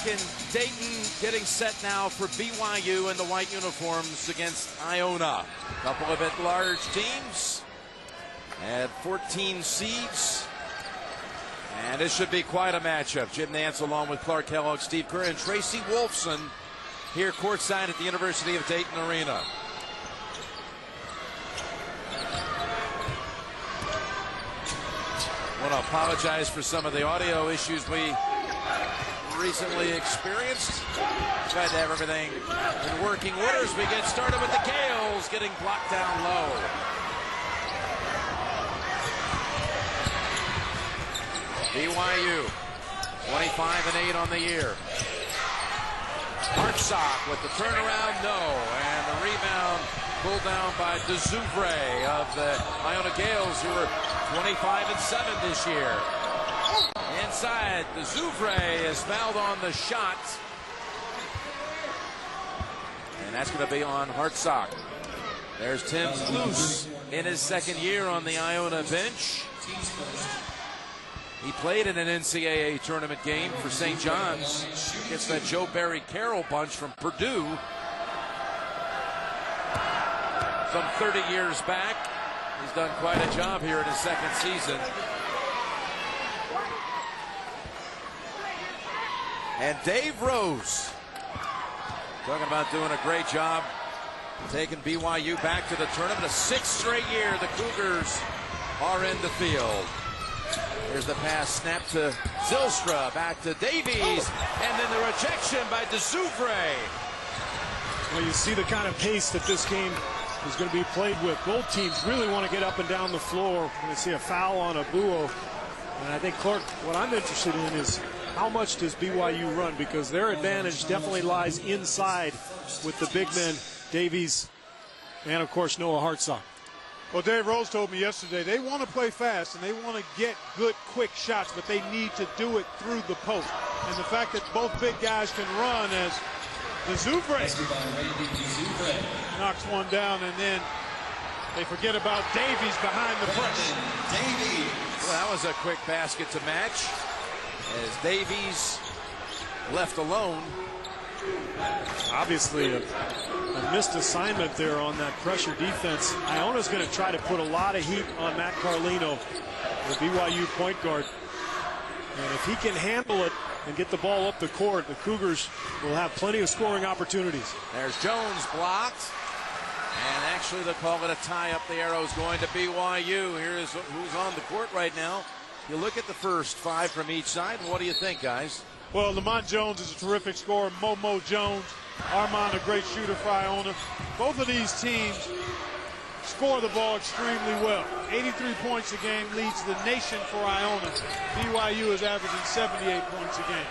in Dayton, getting set now for BYU in the white uniforms against Iona. A couple of at-large teams and 14 seeds. And this should be quite a matchup. Jim Nance along with Clark Kellogg, Steve Kerr, and Tracy Wolfson here courtside at the University of Dayton Arena. I want to apologize for some of the audio issues we recently experienced. Tried to have everything in working order as we get started with the Gales getting blocked down low. BYU 25-8 on the year. Hartsock with the turnaround, no, and the rebound pulled down by DeZouvre of the Iona Gales, who were 25-7 this year. Inside, DeZouvre is fouled on the shot, and that's going to be on Hartsock. There's Tim Luce in his second year on the Iona bench. He played in an NCAA tournament game for St. John's against that Joe Barry Carroll bunch from Purdue some 30 years back. He's done quite a job here in his second season. And Dave Rose, talking about doing a great job taking BYU back to the tournament. A sixth straight year the Cougars are in the field. Here's the pass, snap to Zylstra, back to Davies, and then the rejection by DeZouvre. Well, you see the kind of pace that this game is going to be played with. Both teams really want to get up and down the floor. We're going to see a foul on Abuo. And I think, Clark, what I'm interested in is how much does BYU run, because their advantage definitely lies inside with the big men, Davies, and, of course, Noah Hartsock. Well, Dave Rose told me yesterday they want to play fast and they want to get good, quick shots, but they need to do it through the post. And the fact that both big guys can run, as DeZouvre knocks one down, and then they forget about Davies behind the press. Well, that was a quick basket to match as Davies left alone. Obviously a missed assignment there on that pressure defense. Iona's going to try to put a lot of heat on Matt Carlino, the BYU point guard. And if he can handle it and get the ball up the court, the Cougars will have plenty of scoring opportunities. There's Jones blocked. And actually they'll call it a tie. Up the arrows going to BYU. Here is who's on the court right now. You look at the first five from each side. What do you think, guys? Well, Lamont Jones is a terrific scorer. Momo Jones, Armand, a great shooter for Iona. Both of these teams score the ball extremely well. 83 points a game leads the nation for Iona. BYU is averaging 78 points a game.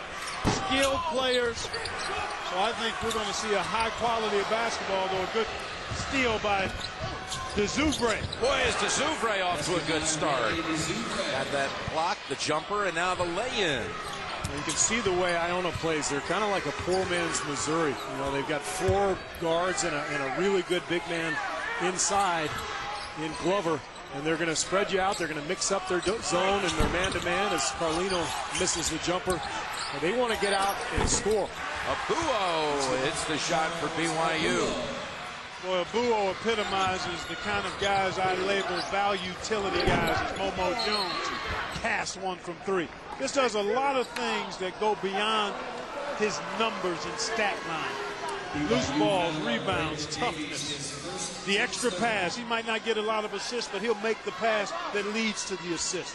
Skilled players. So I think we're going to see a high quality of basketball, though a good steal by DeZouvre. Boy, is DeZouvre off to a good start. Got that block, the jumper, and now the lay-in. You can see the way Iona plays. They're kind of like a poor man's Missouri. You know, they've got four guards and a really good big man inside in Glover, and they're going to spread you out. They're going to mix up their zone and their man-to-man as Carlino misses the jumper. And they want to get out and score. Abuo hits the shot for BYU. Well, Abuo epitomizes the kind of guys I label value-utility guys, as Momo Jones casts one from three. This does a lot of things that go beyond his numbers and stat line. Loose balls, rebounds, toughness. The extra pass. He might not get a lot of assists, but he'll make the pass that leads to the assist.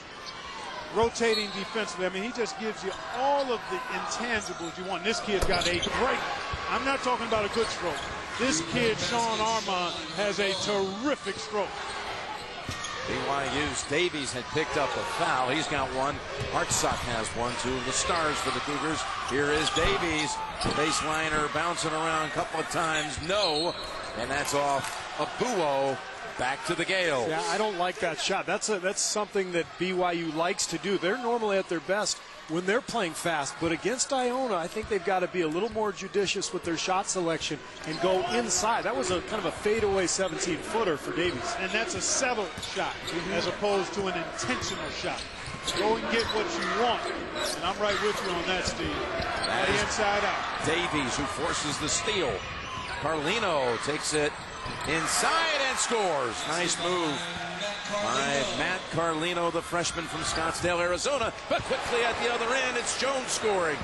Rotating defensively. I mean, he just gives you all of the intangibles you want. This kid's got a great, I'm not talking about a good stroke. This kid, Sean Armand, has a terrific stroke. BYU's Davies had picked up a foul. He's got one. Hartsock has one, two of the stars for the Cougars. Here is Davies. Baseliner bouncing around a couple of times. No. And that's off Abuo. Back to the Gales. Yeah, I don't like that shot. That's something that BYU likes to do. They're normally at their best when they're playing fast, but against Iona, I think they've got to be a little more judicious with their shot selection and go inside. That was a kind of a fadeaway 17-footer for Davies. And that's a settled shot as opposed to an intentional shot. Go and get what you want. And I'm right with you on that, Steve. That is inside out. Davies who forces the steal. Carlino takes it inside and scores. Nice move by Matt Carlino, the freshman from Scottsdale, Arizona. But quickly at the other end, it's Jones scoring.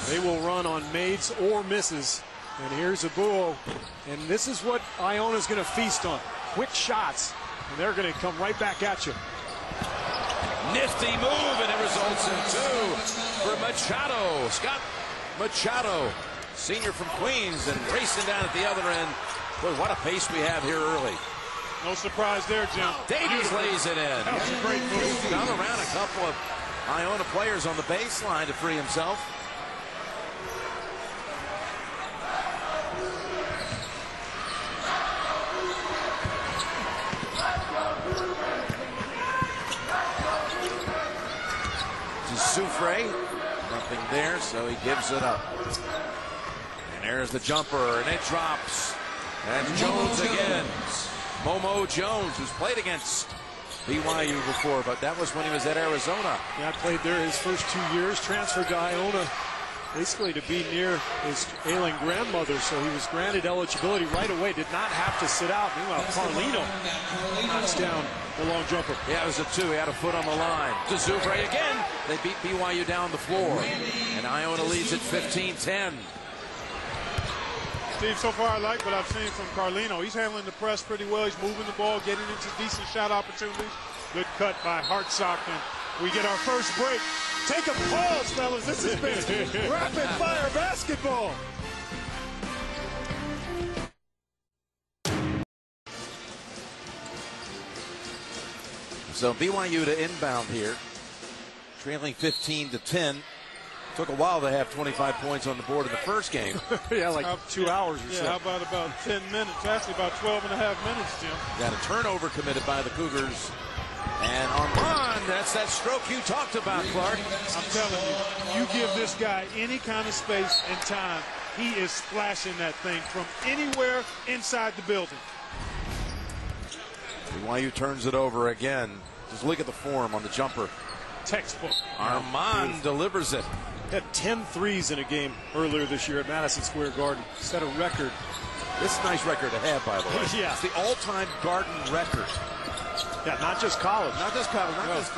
They will run on mades or misses. And here's Abuo. And this is what Iona's going to feast on. Quick shots. And they're going to come right back at you. Nifty move, and it results in two for Machado. Scott Machado, senior from Queens, and racing down at the other end. Boy, what a pace we have here early. No surprise there, Jim. Davies lays it in. That was a great move. Found around a couple of Iona players on the baseline to free himself. Soufre, nothing there, so he gives it up. And there's the jumper, and it drops. And Jones again. Momo Jones, who's played against BYU before, but that was when he was at Arizona. Yeah, played there his first 2 years, transferred to Iona, basically to be near his ailing grandmother, so he was granted eligibility right away, did not have to sit out. Meanwhile, Carlino knocks down the long jumper. Yeah, it was a two. He had a foot on the line. To Soufre again. They beat BYU down the floor. And Iona leads at 15-10. Steve, so far I like what I've seen from Carlino. He's handling the press pretty well. He's moving the ball, getting into decent shot opportunities. Good cut by Hartsock. And we get our first break. Take a pause, fellas. This has been rapid fire basketball. So BYU to inbound here, trailing 15-10. Took a while to have 25 points on the board in the first game. Yeah, like 2 hours or so. Yeah, how about 10 minutes? Actually, about 12 and a half minutes, Jim. Got a turnover committed by the Cougars. And Armand, that's that stroke you talked about, Clark. I'm telling you, you give this guy any kind of space and time, he is splashing that thing from anywhere inside the building. BYU turns it over again. Just look at the form on the jumper. Textbook. Armand delivers it. Had 10 threes in a game earlier this year at Madison Square Garden. Set a record. This is a nice record to have, by the way. Yeah. It's the all-time Garden record. Yeah, not just college. Not just college. Not just,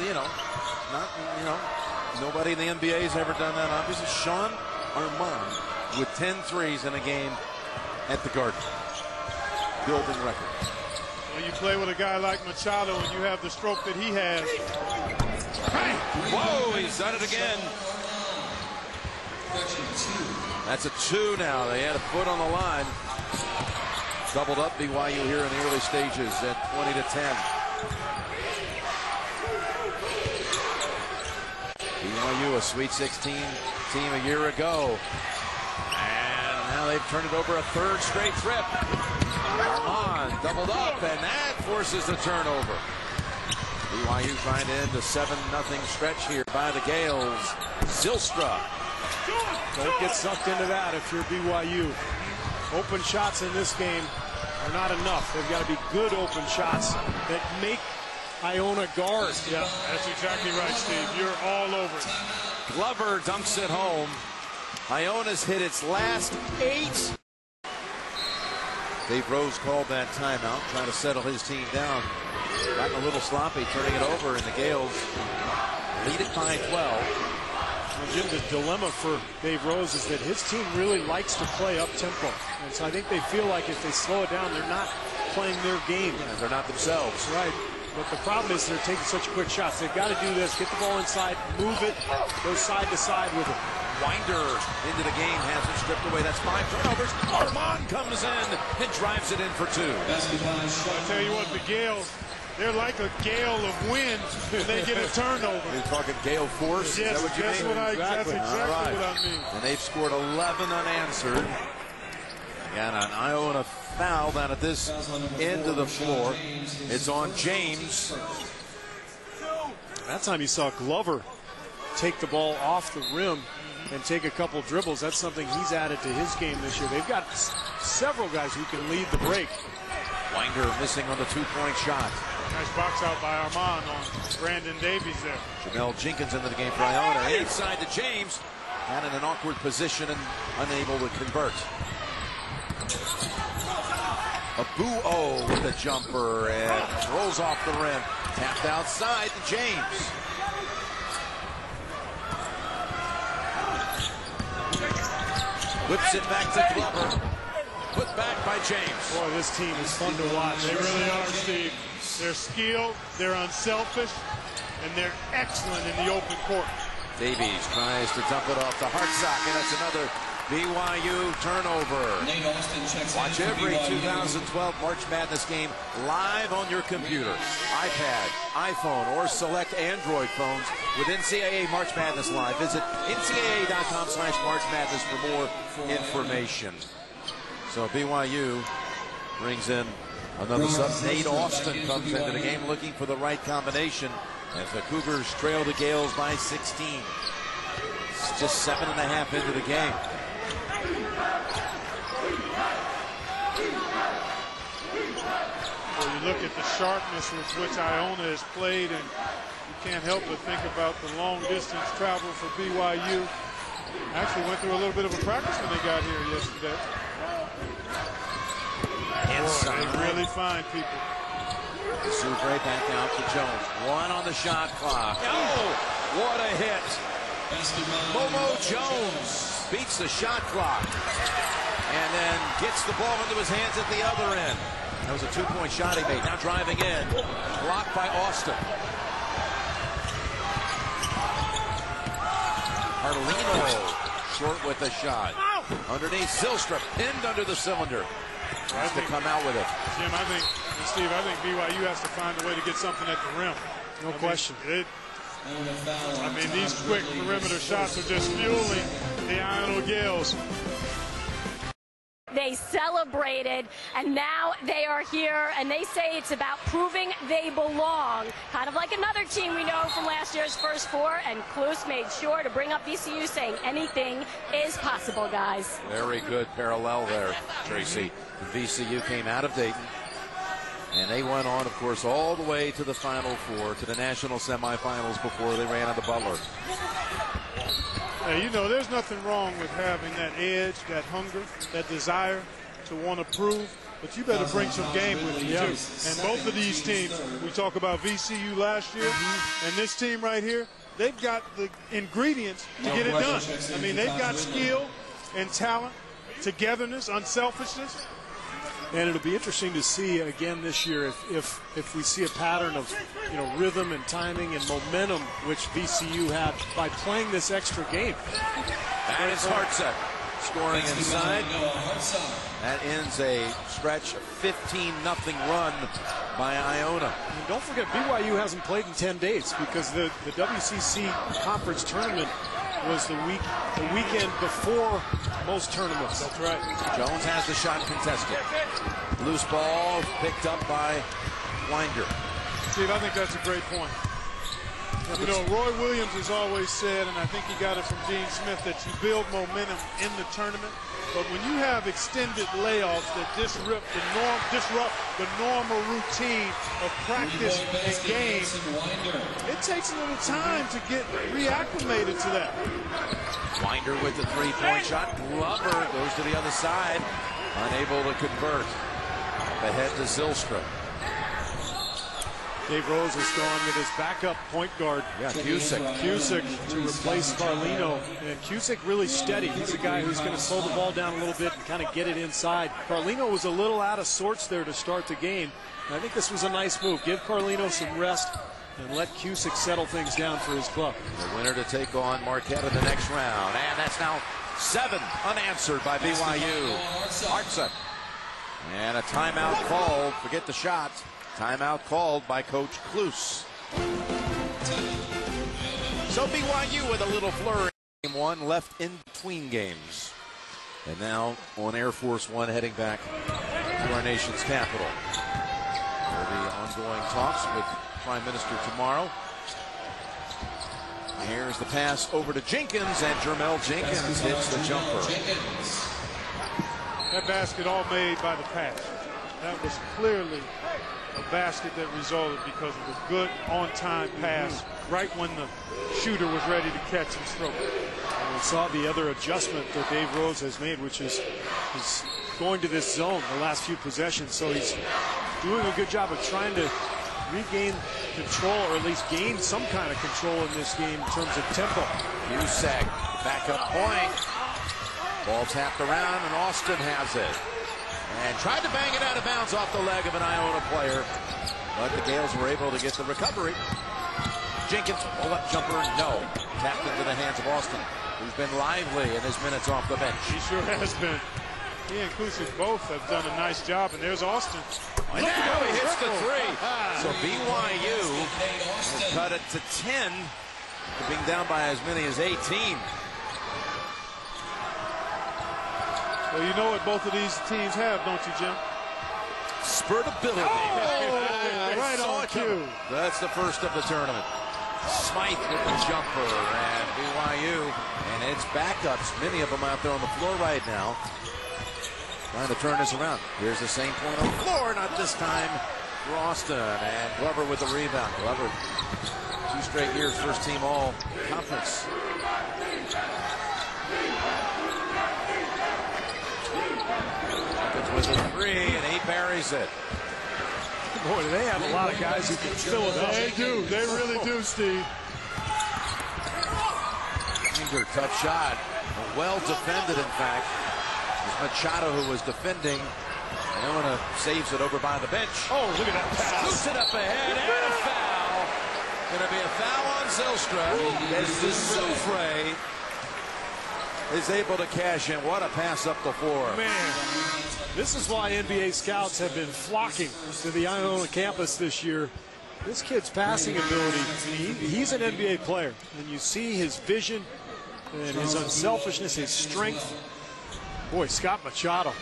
nobody in the NBA has ever done that, obviously. Sean Armand with 10 threes in a game at the Garden. Building record. When you play with a guy like Machado and you have the stroke that he has. Hey. Whoa, he's done it again. That's a two now. They had a foot on the line. Doubled up BYU here in the early stages at 20-10. BYU, a Sweet 16 team a year ago. And now they've turned it over a third straight trip. Armand doubled up, and that forces the turnover. BYU trying to end a 7-0 stretch here by the Gales. Zylstra. Don't get sucked into that if you're BYU. Open shots in this game are not enough. They've got to be good open shots that make Iona guard. Yeah, that's exactly right, Steve. You're all over it. Glover dunks it home. Iona's hit its last 8. Dave Rose called that timeout, trying to settle his team down. Gotten a little sloppy, turning it over, and the Gales lead it by 12. Jim, the dilemma for Dave Rose is that his team really likes to play up-tempo. And so I think they feel like if they slow it down, they're not playing their game. Yeah, they're not themselves. Right. But the problem is they're taking such quick shots. They've got to do this, get the ball inside, move it, go side to side with it. Winder into the game, has it stripped away. That's 5 turnovers. Armand comes in and drives it in for 2. I tell you what, the Gales, they're like a gale of wind when they get a turnover. You're talking gale force? Yes, is that what you that's mean? that's exactly what I mean. And they've scored 11 unanswered. Got an Iona foul down at this end of the floor. It's on James. That time you saw Glover take the ball off the rim and take a couple dribbles. That's something he's added to his game this year. They've got several guys who can lead the break. Winder missing on the two-point shot. Nice box out by Armand on Brandon Davies there. Jermel Jenkins into the game for Iona. Inside to James. And in an awkward position and unable to convert. Abuo with a jumper and rolls off the rim. Tapped outside to James. Whips it back to Glover. Put back by James. Boy, this team is fun to watch. They really are, Steve. They're skilled, they're unselfish, and they're excellent in the open court. Davies tries to dump it off to Hartsock, and that's another BYU turnover. Watch every 2012 March Madness game live on your computer, iPad, iPhone, or select Android phones with NCAA March Madness Live. Visit ncaa.com/March Madness for more information. So BYU brings in another sub. Nate Austin comes into the game looking for the right combination as the Cougars trail the Gales by 16. It's just 7.5 into the game. Well, you look at the sharpness with which Iona has played, and you can't help but think about the long distance travel for BYU. Actually went through a little bit of a practice when they got here yesterday. Boy, they really find people. Soubre back out to Jones. One on the shot clock. Oh, what a hit. Momo Jones beats the shot clock and then gets the ball into his hands at the other end. That was a two-point shot he made. Now driving in. Blocked by Austin. Carlino short with a shot. Underneath Zylstra, pinned under the cylinder. Has to come out with it. Jim, Steve, I think BYU has to find a way to get something at the rim. No question. These quick perimeter shots are just fueling the Iona Gales. They celebrated, and now they are here, and they say it's about proving they belong. Kind of like another team we know from last year's First Four, and Klus made sure to bring up VCU, saying anything is possible, guys. Very good parallel there, Tracy. VCU came out of Dayton, and they went on, of course, all the way to the Final Four, to the national semifinals before they ran out of Butler. Hey, you know, there's nothing wrong with having that edge, that hunger, that desire to want to prove, but you better bring some game with you, too. And both of these teams, we talk about VCU last year, and this team right here, they've got the ingredients to get it done. I mean, they've got skill and talent, togetherness, unselfishness. And it'll be interesting to see again this year if we see a pattern of rhythm and timing and momentum which VCU had by playing this extra game. That is Hartsock scoring inside. That ends a stretch of 15-0 run by Iona. And don't forget, BYU hasn't played in 10 days because the WCC conference tournament was the weekend before most tournaments. That's right. Jones has the shot contested. Loose ball picked up by Winder. Steve, I think that's a great point. You know, Roy Williams has always said, and I think he got it from Gene Smith, that you build momentum in the tournament. But when you have extended layoffs that disrupt the normal routine of practice and game, it takes a little time to get reacclimated to that. Winder with the three-point shot. Glover goes to the other side, unable to convert. Ahead to Zylstra. Dave Rose has gone with his backup point guard. Yeah, Cusick to replace Carlino. And Cusick really steady. He's a guy who's going to slow the ball down a little bit and kind of get it inside. Carlino was a little out of sorts there to start the game. And I think this was a nice move. Give Carlino some rest and let Cusick settle things down for his club. The winner to take on Marquette in the next round. And that's now 7 unanswered by BYU. Hartsock. And a timeout called. Forget the shot. Timeout called by Coach Klus. So BYU with a little flurry. Game 1 left in between games. And now on Air Force One heading back to our nation's capital. There will be ongoing talks with Prime Minister tomorrow. Here's the pass over to Jenkins, and Jermel Jenkins hits the jumper. That basket all made by the pass. That was clearly a basket that resulted because of a good on-time pass right when the shooter was ready to catch and stroke. And we saw the other adjustment that Dave Rose has made, which is going to this zone the last few possessions. So he's doing a good job of trying to regain control, or at least gain some kind of control in this game in terms of tempo. Usac, backup point. Ball tapped around, and Austin has it. And tried to bang it out of bounds off the leg of an Iona player. But the Gales were able to get the recovery. Jenkins, pull-up jumper, no. Tapped into the hands of Austin, who's been lively in his minutes off the bench. He sure has been. He and Kusic both have done a nice job, and there's Austin. And now he hits the three. So BYU has cut it to 10, to being down by as many as 18. Well, you know what both of these teams have, don't you, Jim? Spurtability. Right on cue. That's the first of the tournament. Smythe with the jumper, and BYU and its backups, many of them out there on the floor right now, trying to turn this around. Here's the same point on the floor, not this time for Austin, and Glover with the rebound. Glover, 2 straight years, first team all conference. With a 3, and he buries it. Boy, do they have a lot of guys who can fill it up. They do. They really do, Steve. Finger, tough shot. Well defended, in fact. It was Machado who was defending. Iona saves it over by the bench. Oh, look at that pass. Scoots it up ahead, and a foul. Going to be a foul on Zylstra as Dusufre is able to cash in. What a pass up the floor. Man, this is why NBA scouts have been flocking to the Iona campus this year. This kid's passing ability, he's an NBA player, and you see his vision and his unselfishness, his strength. Boy, Scott Machado,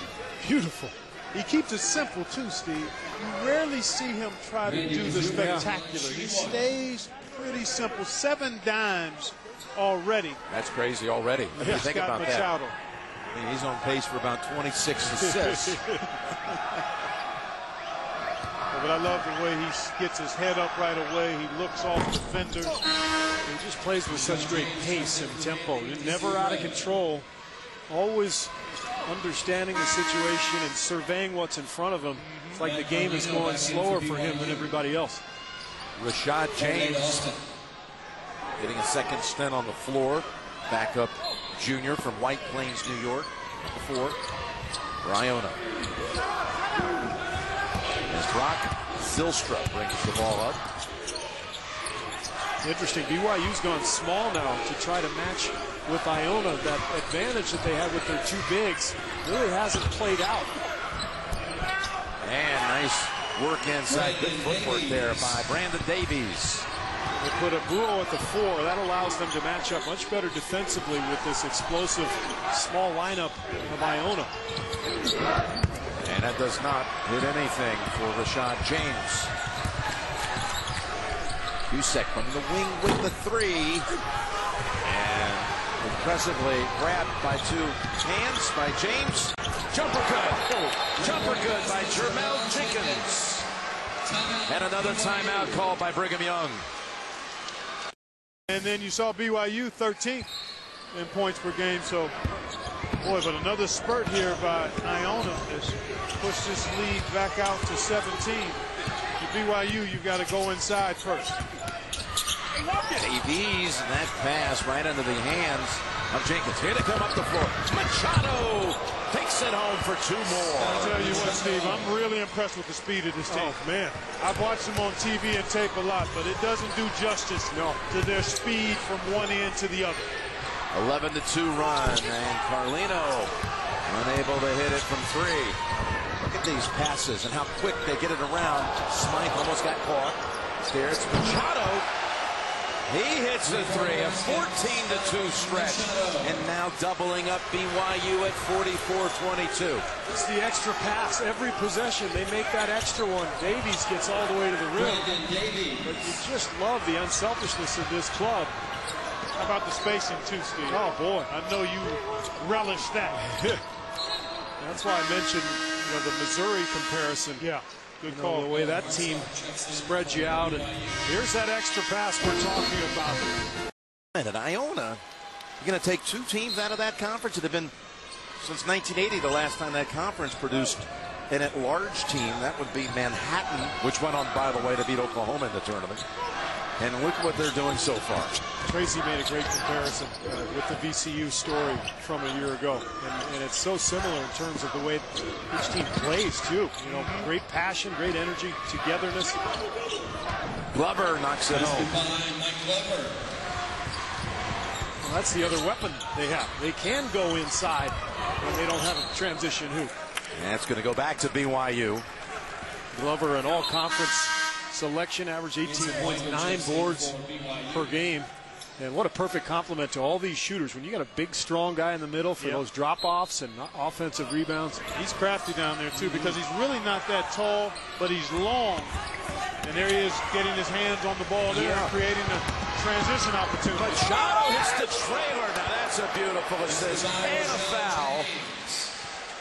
beautiful. He keeps it simple, too, Steve. You rarely see him try to do the spectacular. He stays pretty simple. 7 dimes already. That's crazy already. What do you think about Machado. that? I mean, he's on pace for about 26 assists. But I love the way he gets his head up right away. He looks off defenders. He just plays with such great pace and tempo. Never out of control. Always understanding the situation and surveying what's in front of him. It's like the game is going slower for him than everybody else. Rashad James getting a second stint on the floor. Backup junior from White Plains, New York. Before for Iona. As Brock Zylstra brings the ball up. Interesting. BYU's gone small now to try to match with Iona. That advantage that they had with their 2 bigs really hasn't played out. And nice work inside. Good footwork there by Brandon Davies. They put a Buo at the 4. That allows them to match up much better defensively with this explosive small lineup of Iona. And that does not hit anything for Rashad James. Usac from the wing with the 3. And impressively grabbed by 2 hands by James. Jumper good. Jumper good by Jermel Jenkins. And another timeout called by Brigham Young. And then you saw BYU 13th in points per game. So, boy, but another spurt here by Iona has pushed this lead back out to 17. For BYU, you've got to go inside first. Davies, and that pass right into the hands of Jenkins. Here to come up the floor. Machado takes it home for 2 more. I'll tell you what, Steve, I'm really impressed with the speed of this team. Oh, man. I've watched them on TV and tape a lot, but it doesn't do justice to their speed from one end to the other. 11-2 run, and Carlino unable to hit it from 3. Look at these passes and how quick they get it around. Smythe almost got caught. There it's Machado. He hits the 3, a 14-2 stretch, and now doubling up BYU at 44-22. It's the extra pass. Every possession, they make that extra one. Davies gets all the way to the rim. But you just love the unselfishness of this club. How about the spacing, too, Steve? Oh, boy. I know you relish that. That's why I mentioned the Missouri comparison. Yeah, good call. The way that team spreads you out, and here's that extra pass we're talking about. And at Iona, you're going to take two teams out of that conference that have been, since 1980, the last time that conference produced an at-large team. That would be Manhattan, which went on, by the way, to beat Oklahoma in the tournament. And look what they're doing so far. Tracy made a great comparison with the VCU story from a year ago. And it's so similar in terms of the way each team plays, too. You know, great passion, great energy, togetherness. Glover knocks it home. Well, that's the other weapon they have. They can go inside when they don't have a transition hoop. And it's going to go back to BYU. Glover, an all-conference selection, average 18 points, 9 boards per game. And what a perfect complement to all these shooters. When you got a big, strong guy in the middle for those drop-offs and offensive rebounds. He's crafty down there, too, because he's really not that tall, but he's long. And there he is getting his hands on the ball there, creating a transition opportunity. Machado hits the trailer. Now that's a beautiful assist and a foul.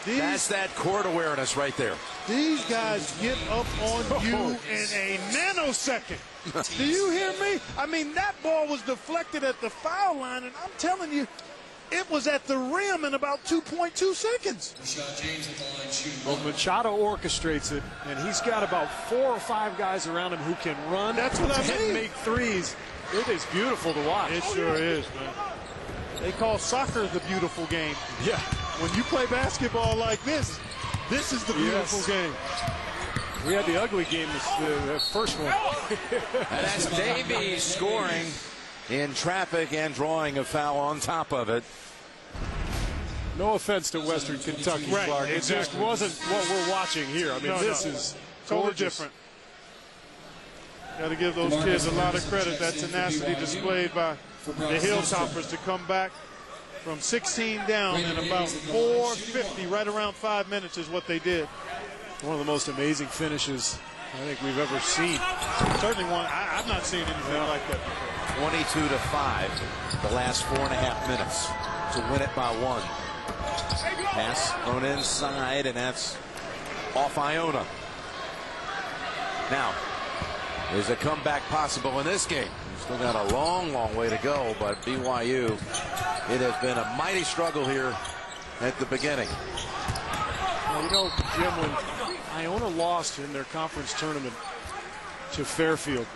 That's that court awareness right there. These guys get up on you in a nanosecond. Do you hear me? I mean, that ball was deflected at the foul line, and I'm telling you, it was at the rim in about 2.2 seconds. Well, Machado orchestrates it, and he's got about 4 or 5 guys around him who can run. That's what I mean. And make threes. It is beautiful to watch. It sure is, man. They call soccer the beautiful game. Yeah. When you play basketball like this, this is the beautiful game. We had the ugly game, the first one. And that's Davies scoring in traffic and drawing a foul on top of it. No offense to Western Kentucky, Clark. It just wasn't what we're watching here. I mean, this is totally different. Got to give those kids a lot of credit. That tenacity displayed by the Hilltoppers to come back from 16 down in about 4:50, right around 5 minutes is what they did. One of the most amazing finishes I think we've ever seen. Certainly one. I've not seen anything like that before. 22-5, the last 4.5 minutes to win it by 1. Pass thrown inside, and that's off Iona. Now, is a comeback possible in this game? We've still got a long, long way to go, but BYU, it has been a mighty struggle here at the beginning. Well, you know, Jim, when Iona lost in their conference tournament to Fairfield,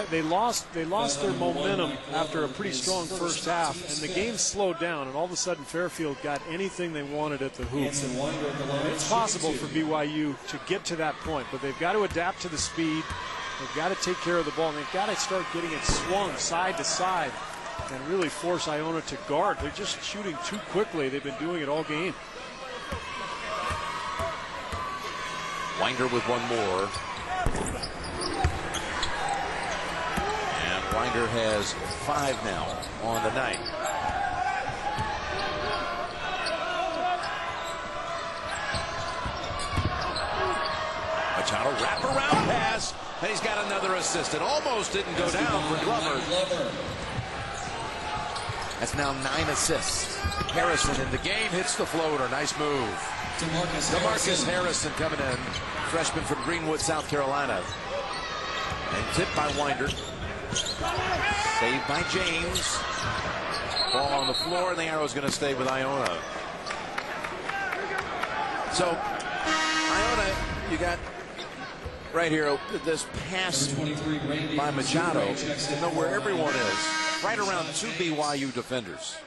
they lost their momentum after a pretty strong first half, and the game slowed down, and all of a sudden Fairfield got anything they wanted at the hoop. And it's possible for BYU to get to that point, but they've got to adapt to the speed. They've got to take care of the ball, and they've got to start getting it swung side to side and really force Iona to guard. They're just shooting too quickly. They've been doing it all game. Winder with one more. And Winder has 5 now on the night. Machado wraparound pass, and he's got another assist. It almost didn't go down for Glover. That's now 9 assists. Harrison in the game, hits the floater. Nice move. DeMarcus Harrison coming in, freshman from Greenwood, South Carolina. And tipped by Winder. Saved by James. Ball on the floor, and the arrow's going to stay with Iona. So, Iona, you got right here this pass by Machado to know where everyone is. Right around 2 BYU defenders.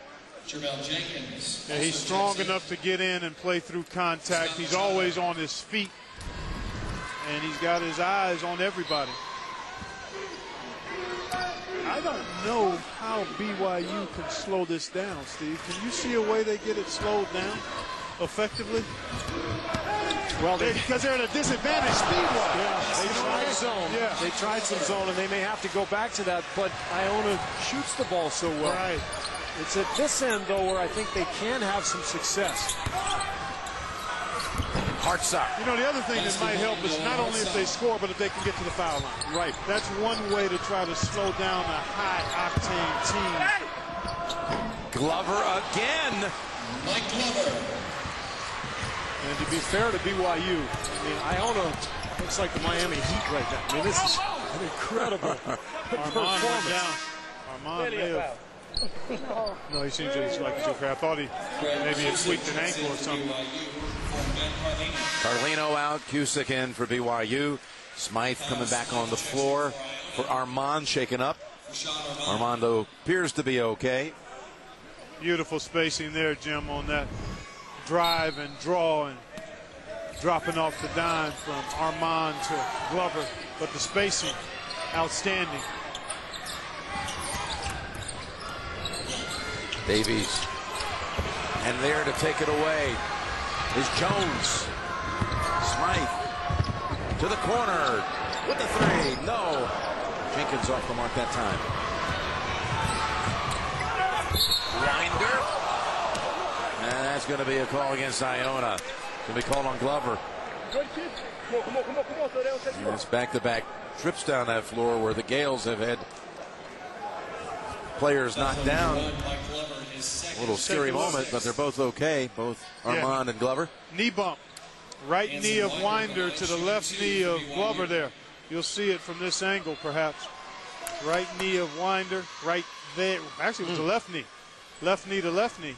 Jermel Jenkins. Yeah, he's strong enough to get in and play through contact. He's always on his feet, and he's got his eyes on everybody. I don't know how BYU can slow this down, Steve. Can you see a way they get it slowed down effectively? Well, because they're at a disadvantage speed-wise. Yeah, they tried zone. Yeah. They tried some zone, and they may have to go back to that, but Iona shoots the ball so well. Right. It's at this end, though, where I think they can have some success. Hartsock. You know, the other thing that might help is not only if they score, but if they can get to the foul line. Right. That's one way to try to slow down a high-octane team. Glover again. And And to be fair to BYU, I mean, Iona looks like the Miami Heat right now. I mean, this is an incredible performance. Armand may have. No, he seems like he's okay. I thought he maybe had tweaked an ankle or something. Carlino out, Cusick in for BYU. Smythe coming back on the floor for Armand, shaken up. Armando appears to be okay. Beautiful spacing there, Jim, on that drive and draw and dropping off the dime from Armand to Glover. But the spacing, outstanding. Davies, and there to take it away is Jones. Smythe to the corner with the three. No. Jenkins off the mark that time. Winder. And that's going to be a call against Iona. It's going to be called on Glover. And it's back-to-back trips down that floor where the Gales have had players knocked down. A little scary moment, but they're both okay, both Armand and Glover. Knee bump. Right knee of Winder to the left knee of Glover there. You'll see it from this angle, perhaps. Right knee of Winder, right there. Actually, it was the left knee. Left knee to left knee.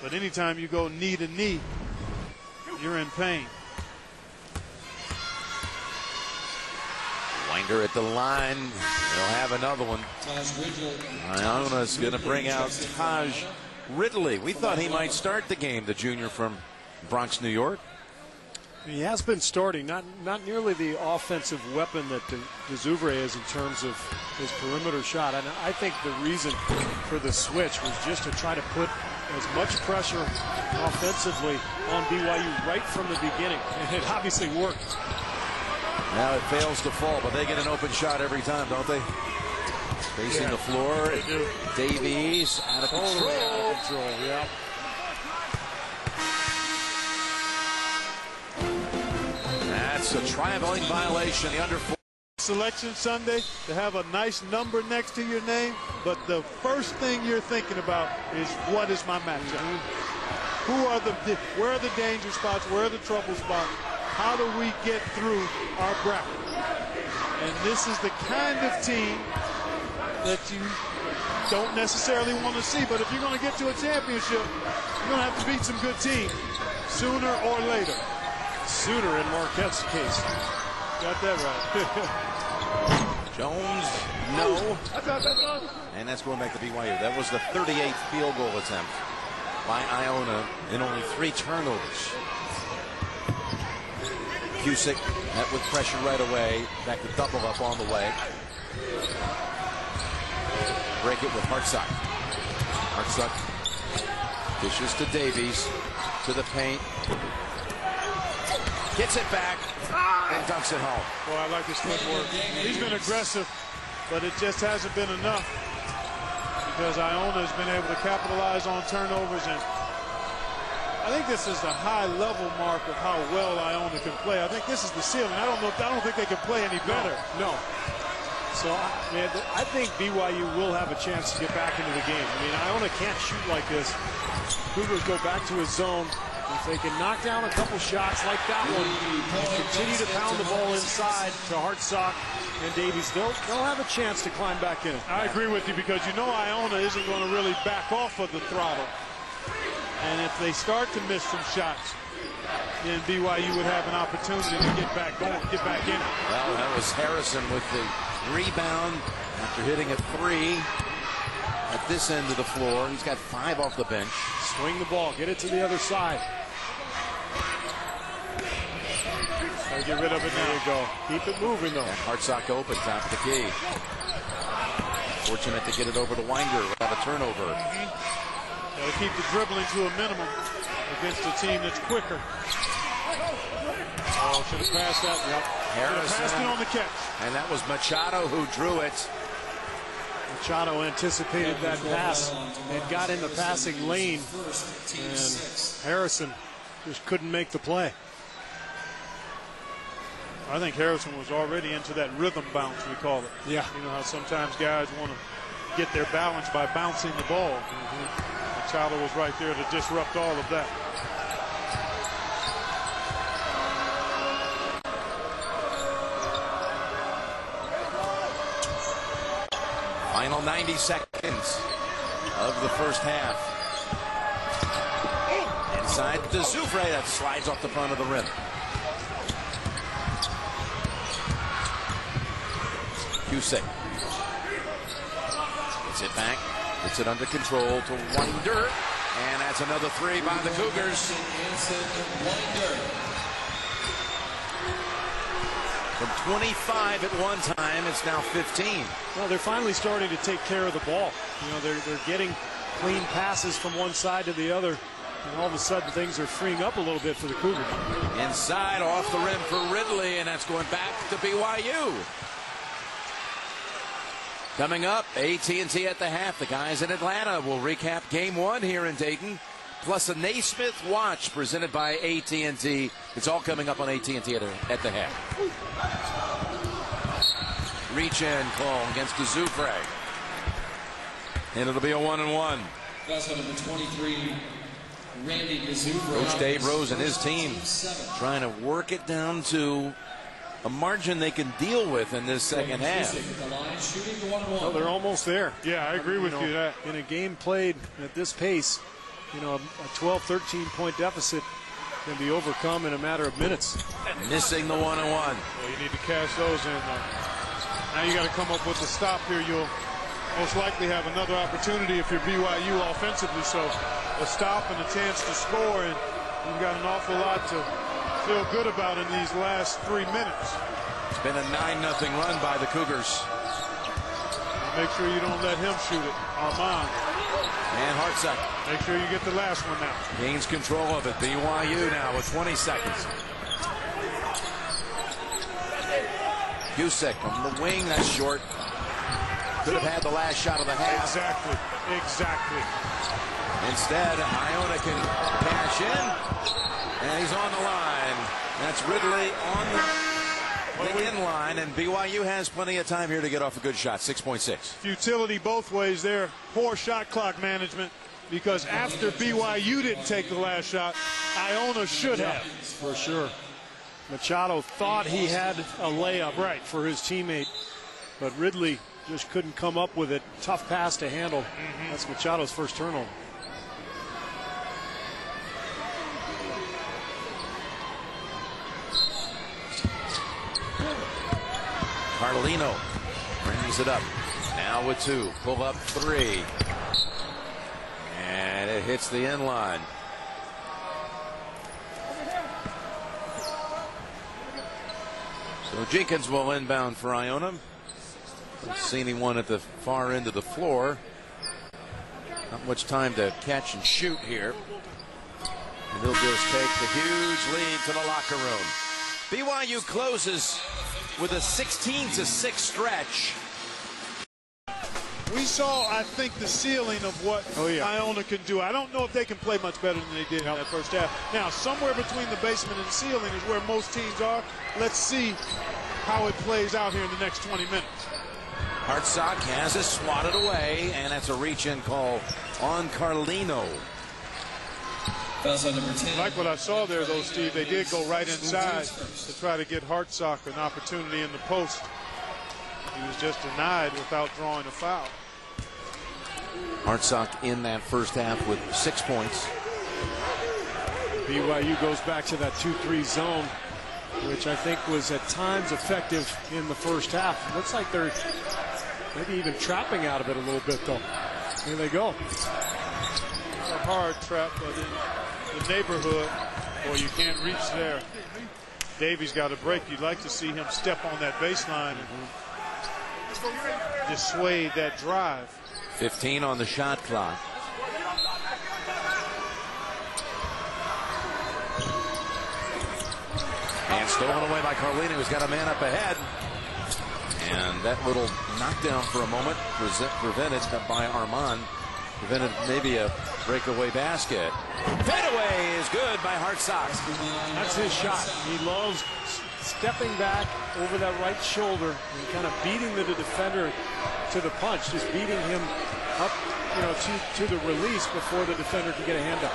But anytime you go knee to knee, you're in pain. Winder at the line. They'll have another one. Iona's going to bring out Taj Ridley. We thought he might start the game, the junior from Bronx, New York. He has been starting, not nearly the offensive weapon that DeZouvre is in terms of his perimeter shot. And I think the reason for the switch was just to try to put as much pressure offensively on BYU right from the beginning. And it obviously worked. Now it fails to fall, but they get an open shot every time, don't they? Facing the floor. Davies out of control. Out of control, yeah. That's a traveling violation. The under 4. Selection Sunday to have a nice number next to your name, but the first thing you're thinking about is what is my matchup? Where are the danger spots? Where are the trouble spots? How do we get through our bracket? And this is the kind of team that you don't necessarily want to see. But if you're going to get to a championship, you're going to have to beat some good teams sooner or later. Sooner in Marquette's case. Got that right. Jones, no. And that's going back to BYU. That was the 38th field goal attempt by Iona in only 3 turnovers. Cusick met with pressure right away. Back to double up on the way. Break it with Hartsock. Hartsock dishes to Davies. To the paint. Gets it back and dunks it home. Boy, I like his footwork. He's been aggressive, but it just hasn't been enough because Iona has been able to capitalize on turnovers, and I think this is the high level mark of how well Iona can play. I think this is the ceiling. I don't think they can play any better. No. So, I think BYU will have a chance to get back into the game. I mean, Iona can't shoot like this. Cougars go back to his zone. If they can knock down a couple shots like that one and continue to pound the ball inside to Hartsock and Davies, they'll have a chance to climb back in. I agree with you because you know Iona isn't going to really back off of the throttle. And if they start to miss some shots, then BYU would have an opportunity to get back going, get back in. Well, that was Harrison with the rebound after hitting a 3 at this end of the floor. He's got 5 off the bench. Swing the ball, get it to the other side. Get rid of it now. There you go. Keep it moving, though. And Hartsock open, top of the key. Fortunate to get it over to Winder without a turnover. Got to keep the dribbling to a minimum against a team that's quicker. Oh, should have passed that. Yep. Harrison passed it on the catch. And that was Machado who drew it. Machado anticipated that pass and got in the passing lane, and Harrison just couldn't make the play. I think Harrison was already into that rhythm bounce, we call it. Yeah. You know how sometimes guys want to get their balance by bouncing the ball. Machado was right there to disrupt all of that. Final 90 seconds of the first half. Inside to Zoufre, that slides off the front of the rim. Cusick gets it back, gets it under control to Winder, and that's another three by the Cougars. From 25 at one time, it's now 15. Well, they're finally starting to take care of the ball. You know, they're getting clean passes from one side to the other, and all of a sudden things are freeing up a little bit for the Cougars. Inside, off the rim for Ridley, and that's going back to BYU. Coming up, AT&T at the half. The guys in Atlanta will recap game one here in Dayton, plus a Naismith watch presented by AT&T. It's all coming up on AT&T at the half. Reach in call against Zoufre. And it'll be a 1-and-1. That's number 23, Randy Zoufre. Coach Dave Rose and his team trying to work it down to a margin they can deal with in this second half. Well, they're almost there. Yeah, I agree with you that. In a game played at this pace, you know, a 12, 13-point deficit can be overcome in a matter of minutes. Missing the 1-and-1. Well, you need to cash those in. Now you got to come up with the stop here. You'll most likely have another opportunity if you're BYU offensively. So a stop and a chance to score, and you've got an awful lot to feel good about in these last 3 minutes. It's been a 9-0 run by the Cougars. Make sure you don't let him shoot it. Armand. And Hartsock Make sure you get the last one now. gains control of it. BYU now with 20 seconds. Cusick on the wing, that's short. Could have had the last shot of the half. Exactly. Instead, Iona can cash in, and he's on the line. That's Ridley on the in line, and BYU has plenty of time here to get off a good shot. 6.6. Futility both ways there. Poor shot clock management, because after BYU didn't take the last shot, Iona should have. For sure. Machado thought he had a layup for his teammate, but Ridley just couldn't come up with it. Tough pass to handle. That's Machado's first turnover. Carlino brings it up. Now with two. Pull up three. And it hits the end line. So Jenkins will inbound for Iona. I've seen anyone at the far end of the floor. Not much time to catch and shoot here. And he'll just take the huge lead to the locker room. BYU closes with a 16-6 stretch. We saw, I think, the ceiling of what Iona can do. I don't know if they can play much better than they did in that first half. Now, somewhere between the basement and ceiling is where most teams are. Let's see how it plays out here in the next 20 minutes. Hartsock has it swatted away, and that's a reach-in call on Carlino. Like what I saw there, though, Steve, they did go right inside to try to get Hartsock an opportunity in the post. He was just denied without drawing a foul. Hartsock in that first half with 6 points. BYU goes back to that 2-3 zone, which I think was at times effective in the first half. Looks like they're maybe even trapping out of it a little bit, though. Here they go. It's a hard trap, but in the neighborhood, boy, you can't reach there. Davies got a break. You'd like to see him step on that baseline and dissuade that drive. 15 on the shot clock. And stolen away by Carlino, who's got a man up ahead. And that little knockdown for a moment prevented by Armand. Prevented maybe a breakaway basket. Fadeaway is good by Hartsock. That's his shot. He loves stepping back over that right shoulder and kind of beating the defender to the punch, just beating him up, you know, to the release before the defender can get a hand up.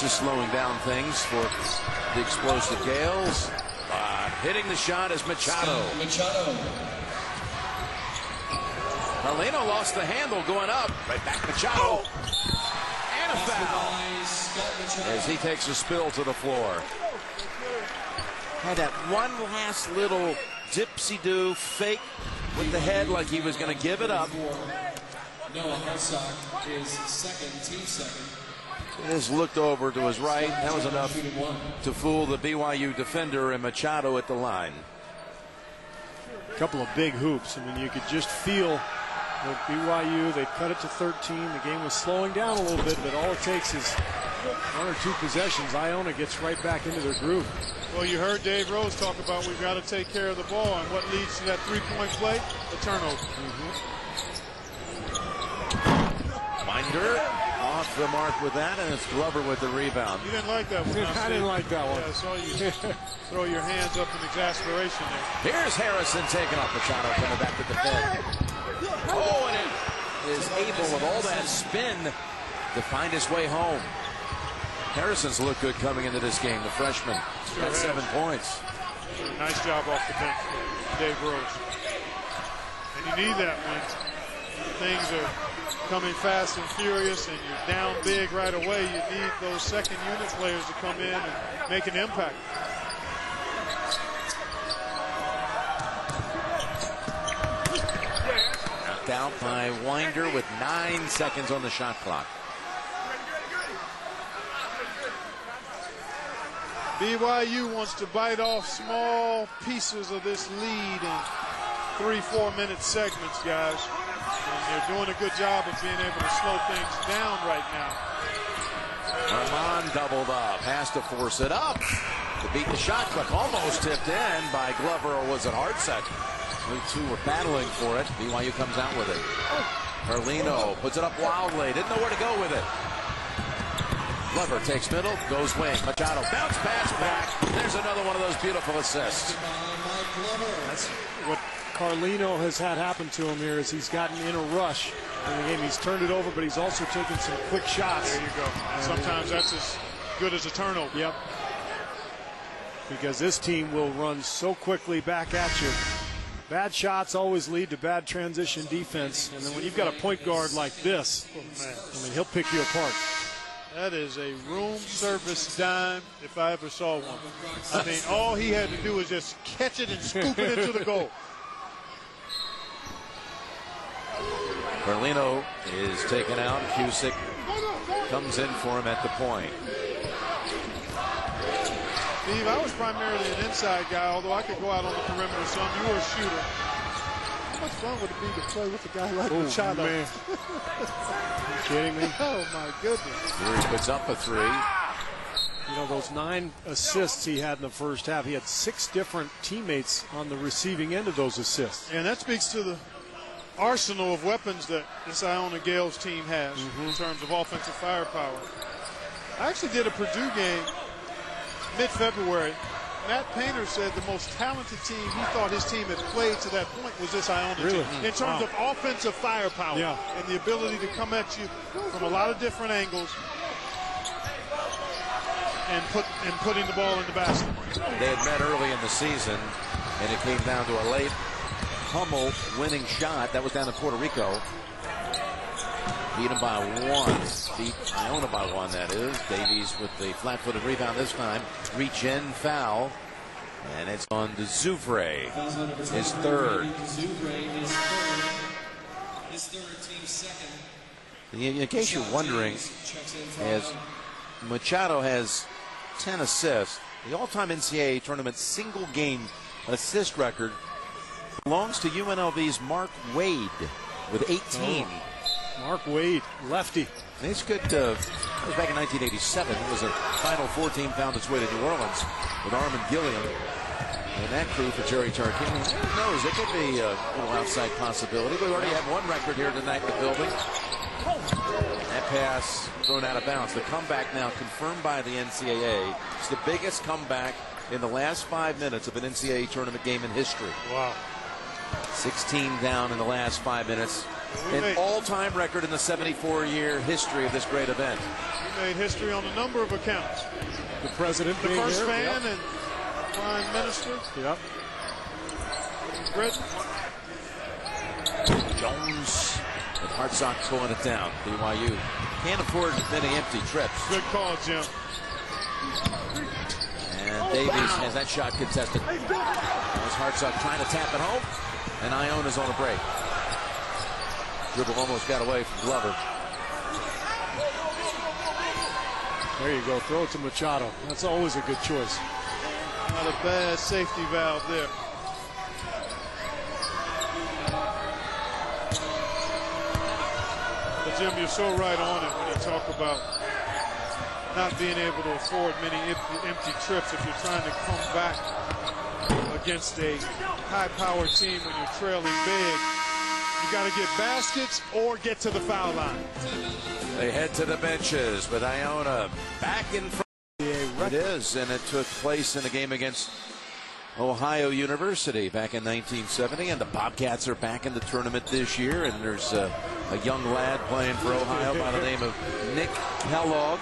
to slowing down things for the explosive Gales. Hitting the shot is Machado. Carlino lost the handle going up. Right back Machado. And a foul as he takes a spill to the floor. Had that one last little dipsy-do fake with the head like he was going to give it up. Noah Hartsock is second, team second. He just looked over to his right. That was enough to fool the BYU defender and Machado at the line. A couple of big hoops. I mean, you could just feel that BYU, they cut it to 13. The game was slowing down a little bit, but all it takes is one or two possessions. Iona gets right back into their groove. Well, you heard Dave Rose talk about we've got to take care of the ball, and what leads to that three-point play? The turnover. Winder off the mark with that, and it's Glover with the rebound. You didn't like that one. I didn't like that one. Yeah, I saw you throw your hands up in exasperation there. Here's Harrison taking off Machado, coming back to defend. Oh, and it is able with all that spin to find his way home. Harrison's looked good coming into this game, the freshman. Got 7 points. Nice job off the bench, Dave Rose. And you need that when things are coming fast and furious and you're down big right away. You need those second unit players to come in and make an impact. Knocked out by Winder with 9 seconds on the shot clock. BYU wants to bite off small pieces of this lead in 3-4 minute segments, guys. And they're doing a good job of being able to slow things down right now. Armand doubled up, has to force it up to beat the shot clock. Almost tipped in by Glover, or was it Hartsock? The two were battling for it. BYU comes out with it. Carlino puts it up wildly, didn't know where to go with it. Glover takes middle, goes wing. Machado bounce pass back. There's another one of those beautiful assists. That's what Carlino has had happen to him here, is he's gotten in a rush in the game. He's turned it over, but he's also taken some quick shots. There you go. And sometimes that's as good as a turnover. Yep. Because this team will run so quickly back at you. Bad shots always lead to bad transition defense. And then when you've got a point guard like this, I mean, he'll pick you apart. That is a room service dime if I ever saw one. I mean, all he had to do was just catch it and scoop it into the goal. Carlino is taken out. Cusick comes in for him at the point. Steve, I was primarily an inside guy, although I could go out on the perimeter some. You were a shooter. How much fun would it be to play with a guy like Machado? Man. You kidding me? Oh, my goodness. Here he puts up a 3. You know, those 9 assists he had in the first half, he had 6 different teammates on the receiving end of those assists. And that speaks to the arsenal of weapons that this Iona Gales team has in terms of offensive firepower. I actually did a Purdue game mid-February. Matt Painter said the most talented team he thought his team had played to that point was this Iona team. In terms of offensive firepower and the ability to come at you from a lot of different angles and putting the ball in the basket. They had met early in the season, and it came down to a late Hummel winning shot. That was down in Puerto Rico. Beat him by 1. Beat Iona by 1, that is. Davies with the flat-footed rebound this time. Reach in, foul. And it's on to Zoufre. His third. His third, team second. In case you're wondering, as Machado has 10 assists, the all-time NCAA tournament single-game assist record belongs to UNLV's Mark Wade with 18. Mark Wade, lefty. It's good. That was back in 1987. It was a Final Four team found its way to New Orleans with Armin Gilliam and that crew for Jerry Tarkanian. Who knows? It could be a little outside possibility. We already have one record here tonight in the building. That pass thrown out of bounds. The comeback now confirmed by the NCAA. It's the biggest comeback in the last 5 minutes of an NCAA tournament game in history. Wow. 16 down in the last 5 minutes. An all-time record in the 74-year history of this great event. We made history on a number of accounts. The president, the first here. fan and prime minister. Yep. Britain. Jones and Hartsock pulling it down. BYU can't afford many empty trips. Good call, Jim. And Davies has that shot contested. As Hartsock trying to tap it home, and Iona's on a break. Dribble almost got away from Glover. There you go. Throw it to Machado. That's always a good choice. Not a bad safety valve there. But Jim, you're so right on it when you talk about not being able to afford many empty trips if you're trying to come back against a high-powered team when you're trailing big. You got to get baskets or get to the foul line. They head to the benches with Iona back in front. It is, and it took place in a game against Ohio University back in 1970, and the Bobcats are back in the tournament this year, and there's a young lad playing for Ohio by the name of Nick Kellogg.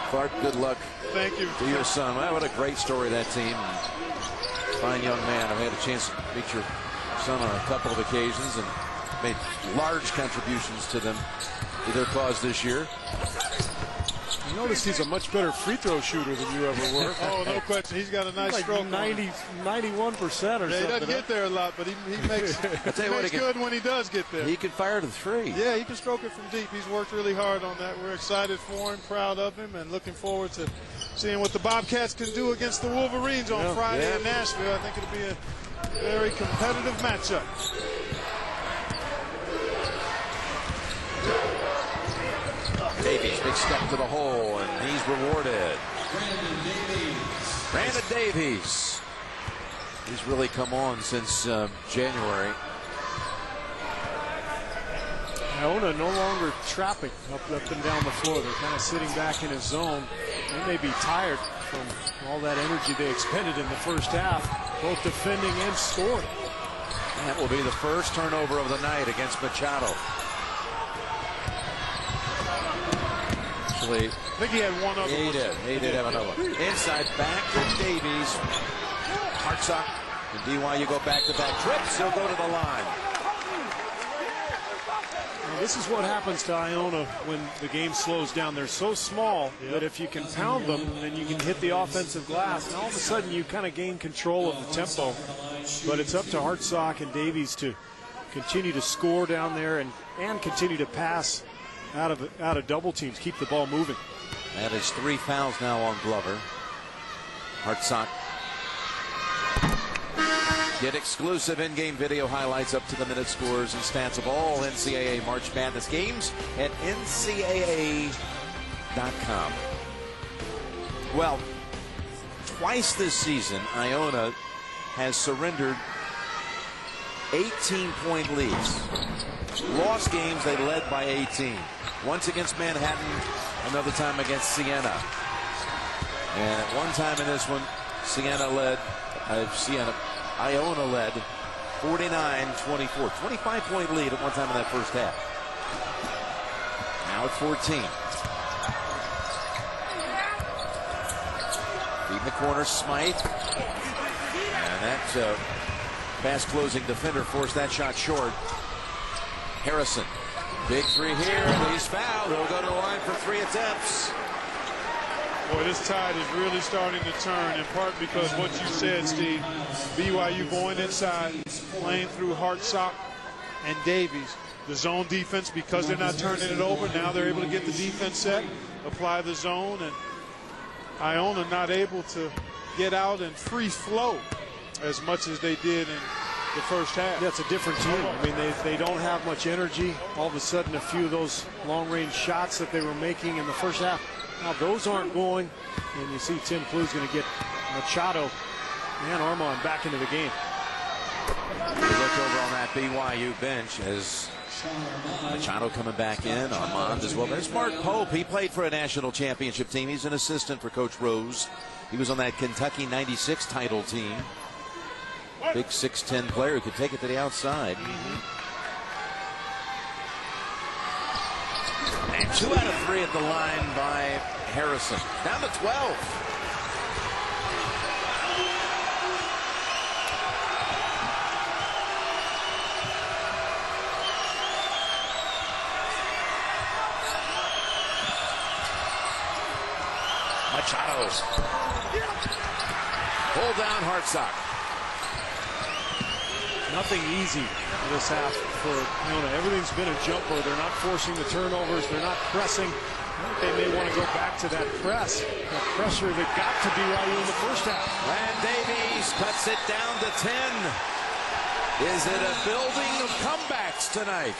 Clark, good luck. Thank you to your son. Well, what a great story, that team. Fine young man. I've had a chance to meet your son on a couple of occasions and made large contributions to them, to their cause this year. You notice he's a much better free throw shooter than you ever were. Oh, no question. He's got a nice like stroke. 91% or something. He doesn't get there a lot, but he makes, good when he does get there. He can fire to the three. Yeah, he can stroke it from deep. He's worked really hard on that. We're excited for him, proud of him, and looking forward to seeing what the Bobcats can do against the Wolverines on Friday in Nashville. I think it'll be a very competitive matchup. Davies, big step to the hole, and he's rewarded. Brandon Davies. He's really come on since January. Iona no longer trapping up and down the floor. They're kind of sitting back in his zone. They may be tired from all that energy they expended in the first half, both defending and scoring. That will be the first turnover of the night against Machado. I think he had one other. Yeah, he did have another one. Inside back to Davies. Hartsock and BYU go back-to-back trips. He'll go to the line. Well, this is what happens to Iona when the game slows down. They're so small that if you can pound them, then you can hit the offensive glass. And all of a sudden, you kind of gain control of the tempo. But it's up to Hartsock and Davies to continue to score down there and continue to pass out of double teams, keep the ball moving. That is 3 fouls now on Glover. Hartsock. Get exclusive in-game video highlights up to the minute scores and stats of all NCAA March Madness games at ncaa.com. Well, twice this season, Iona has surrendered 18-point leads. Lost games, they led by 18. Once against Manhattan, another time against Siena. And at one time in this one, Iona led 49-24. 25-point lead at one time in that first half. Now at 14. Feed in the corner, Smythe. And that fast-closing defender forced that shot short. Harrison. Big three here, and he's fouled. He'll go to the line for 3 attempts. Boy, this tide is really starting to turn, in part because what you said, Steve. BYU going inside, playing through Hartsock and Davies. The zone defense, because they're not turning it over, now they're able to get the defense set, apply the zone, and Iona not able to get out and free flow as much as they did in the first half. Yeah, it's a different team. I mean, they don't have much energy. All of a sudden, a few of those long-range shots that they were making in the first half, now those aren't going. And you see Tim Plu's going to get Machado and Armand back into the game. We look over on that BYU bench as Machado coming back in, Armand as well. There's Mark Pope. He played for a national championship team. He's an assistant for Coach Rose. He was on that Kentucky '96 title team. Big 6'10" player who could take it to the outside. 2 out of 3 at the line by Harrison. Down to 12. Machado. Pull down Hartsock. Nothing easy this half for Iona. Everything's been a jumper. They're not forcing the turnovers. They're not pressing. They may want to go back to that press. The pressure that got to BYU in the first half. And Davies cuts it down to 10. Is it a building of comebacks tonight?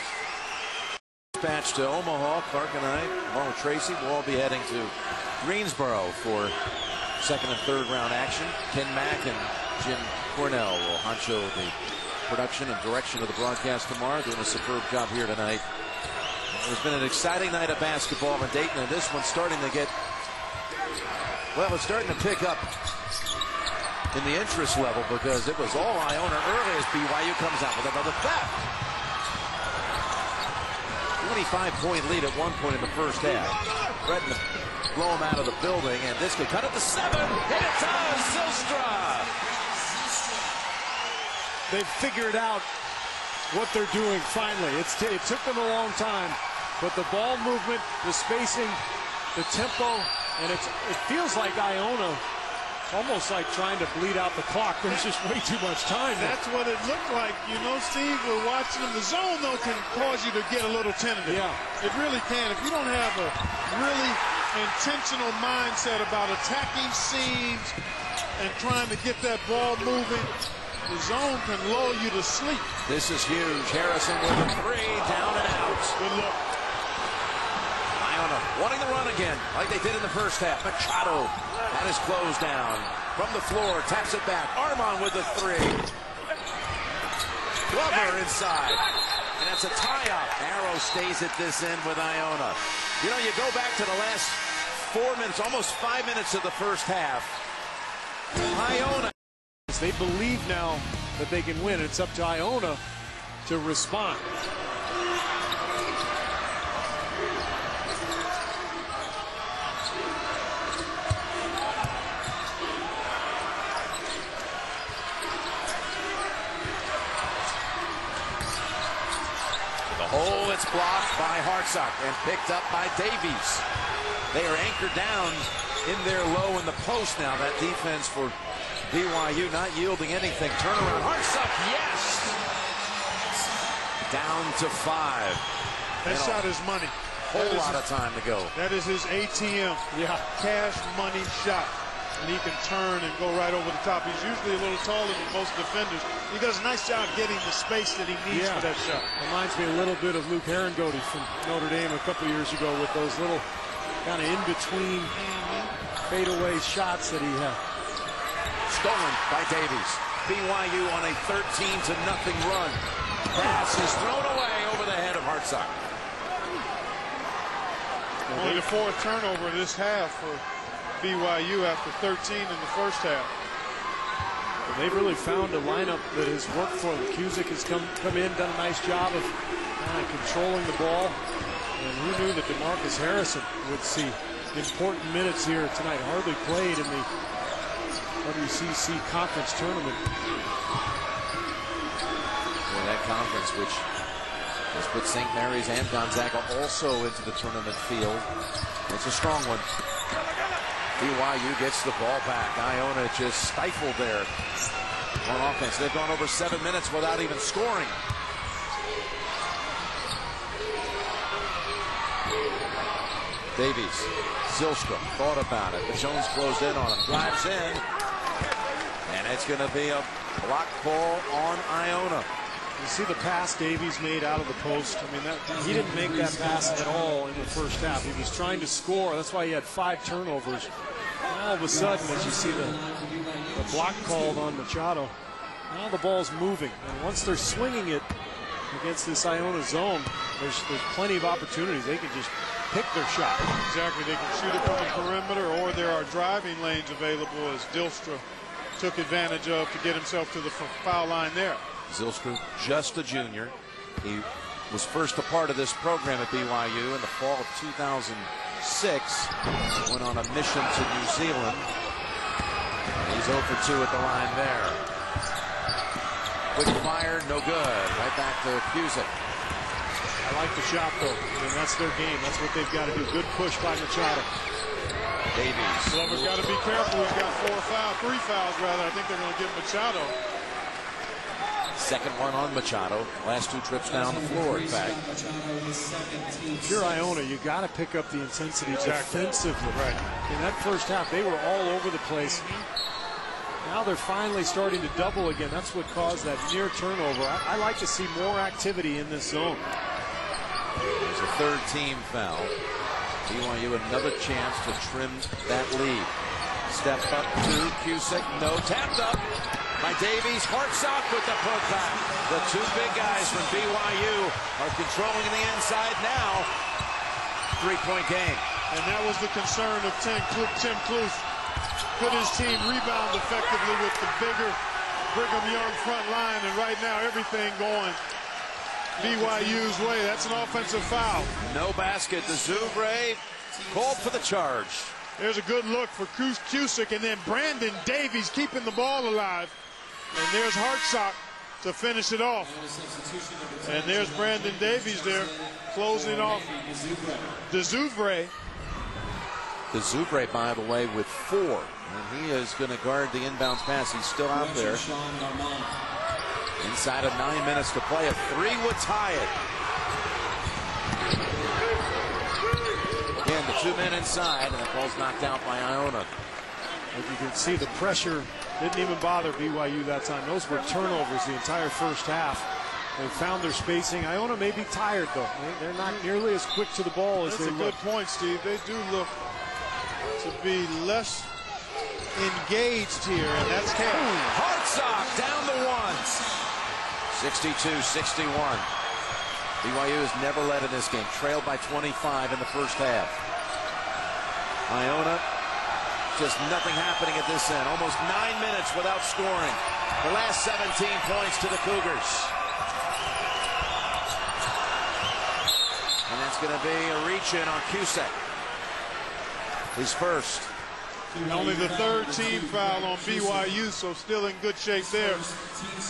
Dispatch to Omaha. Clark and I, along with Tracy, will all be heading to Greensboro for second and third round action. Ken Mack and Jim Cornell will honcho the production and direction of the broadcast tomorrow, doing a superb job here tonight. It's been an exciting night of basketball in Dayton, and this one's starting to get, well, it's starting to pick up in the interest level because it was all Iona early as BYU comes out with another theft. 25-point lead at one point in the first half. Threatened to blow him out of the building, and this could cut it to 7. And it does. Zylstra. They've figured out what they're doing finally. It took them a long time, but the ball movement, the spacing, the tempo, and it feels like Iona, almost like trying to bleed out the clock. There's just way too much time. That's what it looked like. You know, Steve, we're watching them. The zone, though, can cause you to get a little tentative. Yeah. It really can. If you don't have a really intentional mindset about attacking seams and trying to get that ball moving, the zone can lull you to sleep. This is huge. Harrison with a 3, down and out. Good look. Iona wanting to run again, like they did in the first half. Machado had his close down from the floor, taps it back. Armon with the 3. Glover inside, and that's a tie-up. Arrow stays at this end with Iona. You know, you go back to the last 4 minutes, almost 5 minutes of the first half. Iona. They believe now that they can win. It's up to Iona to respond. Oh, it's blocked by Hartsock and picked up by Davies. They are anchored down in their low in the post now. That defense for BYU not yielding anything. Turnaround. Hartsock, yes! Down to 5. That shot is money. Whole lot of time to go. That is his ATM. Yeah. Cash money shot. And he can turn and go right over the top. He's usually a little taller than most defenders. He does a nice job getting the space that he needs for that shot. Reminds me a little bit of Luke Herringody from Notre Dame a couple years ago with those little kind of in-between fadeaway shots that he had. Stolen by Davies. BYU on a 13-0 run. Pass is thrown away over the head of Hartsock. Only the 4th turnover this half for BYU after 13 in the first half. Well, they've really found a lineup that has worked for them. Cusick has come in, done a nice job of controlling the ball. And who knew that DeMarcus Harrison would see important minutes here tonight. Hardly played in the WCC conference tournament. Yeah, that conference, which has put St. Mary's and Gonzaga also into the tournament field. It's a strong one. BYU gets the ball back. Iona just stifled there on offense. They've gone over 7 minutes without even scoring. Davies, Zylstra thought about it, but Jones closed in on him. Drives in, and it's going to be a block ball on Iona. You see the pass Davies made out of the post. I mean, he didn't make that pass at all in the first half. He was trying to score. That's why he had 5 turnovers. All of a sudden, as you see the block called on Machado, now the ball's moving. And once they're swinging it against this Iona zone, there's plenty of opportunities. They can just pick their shot. Exactly. They can shoot it from the perimeter, or there are driving lanes available, as Zylstra took advantage of to get himself to the foul line there. Zylstra, just a junior. He was first a part of this program at BYU in the fall of 2006. Went on a mission to New Zealand. He's 0 for 2 at the line there. Quick fire, no good. Right back to Cusick. I like the shot, though. I mean, that's their game. That's what they've got to do. Good push by Machado. Davies. Glover's got to be careful. He's got 3 fouls rather. I think they're going to give Machado. Second one on Machado. Last 2 trips down the floor, in fact. If you're Iona, you got to pick up the intensity defensively. Right. In that first half, they were all over the place. Now they're finally starting to double again. That's what caused that near turnover. I like to see more activity in this zone. There's a third team foul. BYU another chance to trim that lead. Step up to Cusick. No, tapped up by Davies. Hartsock with the putback. The 2 big guys from BYU are controlling the inside now. 3-point game. And that was the concern of Tim Cluth. Could his team rebound effectively with the bigger Brigham Young front line? And right now, everything going BYU's way. That's an offensive foul. No basket. The Zoubre called for the charge. There's a good look for Cusick, and then Brandon Davies keeping the ball alive. And there's Hartsock to finish it off. And there's Brandon Davies there closing off the Zoubre. The Zoubre, by the way, with 4. And he is going to guard the inbounds pass. He's still out there. Inside of 9 minutes to play. A 3 would tie it. Again, the 2 men inside, and the ball's knocked out by Iona. As you can see, the pressure didn't even bother BYU that time. Those were turnovers the entire first half. They found their spacing. Iona may be tired, though. They're not nearly as quick to the ball as they look. That's a good point, Steve. They do look to be less engaged here, and that's Cam. Hartsock down the ones. 62-61. BYU has never led in this game. Trailed by 25 in the first half. Iona, just nothing happening at this end. Almost 9 minutes without scoring. The last 17 points to the Cougars. And that's going to be a reach-in on Cusick. His first. And only the 3rd team foul on BYU, so still in good shape there.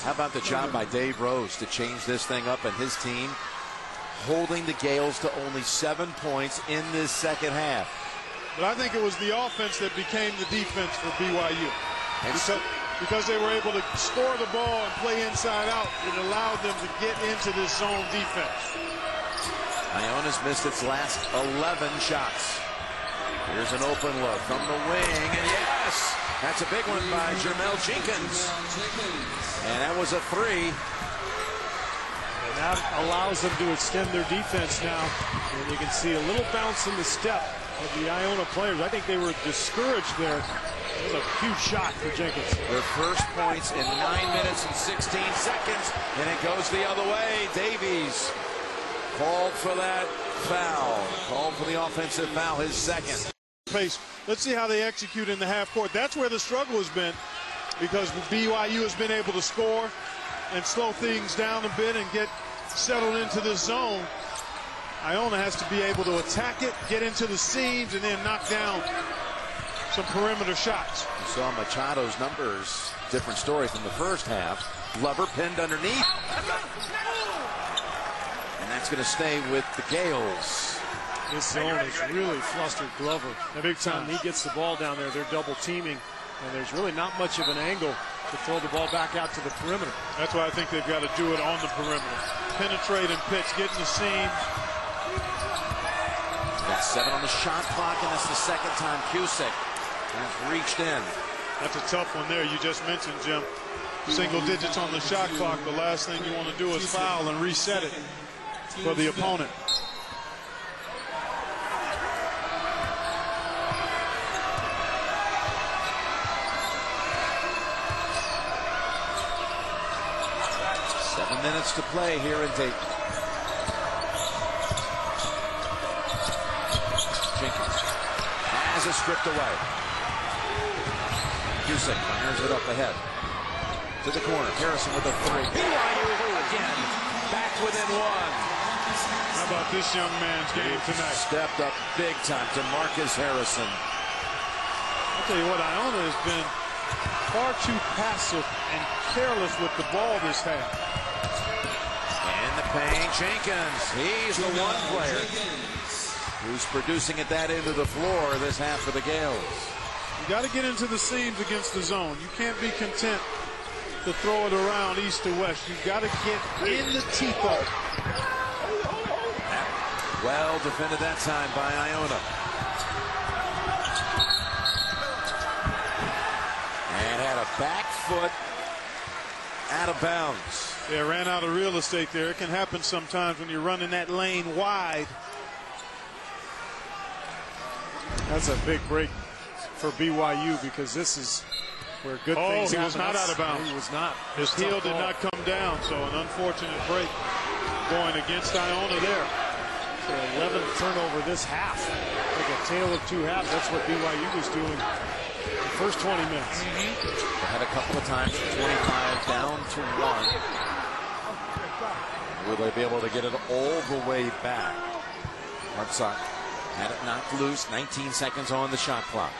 How about the job by Dave Rose to change this thing up, and his team holding the Gales to only 7 points in this second half. But I think it was the offense that became the defense for BYU. Because they were able to score the ball and play inside out, it allowed them to get into this zone defense. Iona's missed its last 11 shots. Here's an open look from the wing, and yes, that's a big one by Jermel Jenkins. And that was a 3. And that allows them to extend their defense now. And you can see a little bounce in the step of the Iona players. I think they were discouraged there. It was a huge shot for Jenkins. Their first points in 9 minutes and 16 seconds, and it goes the other way. Davies called for that foul. Called for the offensive foul, his second. Pace. Let's see how they execute in the half court. That's where the struggle has been, because BYU has been able to score and slow things down a bit and get settled into this zone. Iona has to be able to attack it, get into the seams, and then knock down some perimeter shots. You saw Machado's numbers. Different story from the first half. Glover pinned underneath. And that's going to stay with the Gales. This zone has really flustered Glover. Every time he gets the ball down there, they're double teaming, and there's really not much of an angle to throw the ball back out to the perimeter. That's why I think they've got to do it on the perimeter. Penetrate and pitch, get in the seam. Got 7 on the shot clock, and that's the second time Cusick has reached in. That's a tough one there. You just mentioned, Jim. Single digits on the shot clock. The last thing you want to do is foul and reset it for the opponent. Minutes to play here in Dayton. Jenkins has it stripped away. Cusick fires it up ahead to the corner. Harrison with a 3. BYU again back within 1. about this young man's game tonight. Stepped up big time to Marcus Harrison. I'll tell you what, Iona has been far too passive and careless with the ball this half. In the paint, Jenkins. He's the one player who's producing at that end of the floor this half for the Gales. You got to get into the seams against the zone. You can't be content to throw it around east to west. You've got to get in the teeth of it. Well defended that time by Iona. And had a back foot out of bounds. Yeah, ran out of real estate there. It can happen sometimes when you're running that lane wide. That's a big break for BYU because this is where good things happen. He was not out of bounds. He was not. His heel did not come down, so an unfortunate break going against Iona there. So 11th turnover this half. Like a tale of two halves. That's what BYU was doing the first 20 minutes. They had a couple of times 25 down to 1. Will they be able to get it all the way back? Hartsock had it knocked loose. 19 seconds on the shot clock.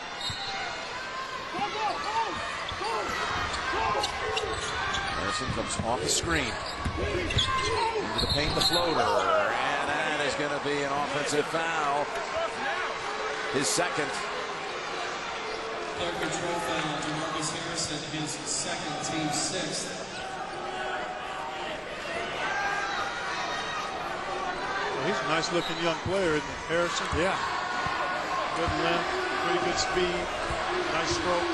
Harrison comes off the screen. Into the paint, the floater. And that is going to be an offensive foul. His second. Player control foul to Marcus Harrison, his second, team sixth. Well, he's a nice looking young player, isn't he, Harrison? Yeah. Good length, pretty good speed, nice stroke.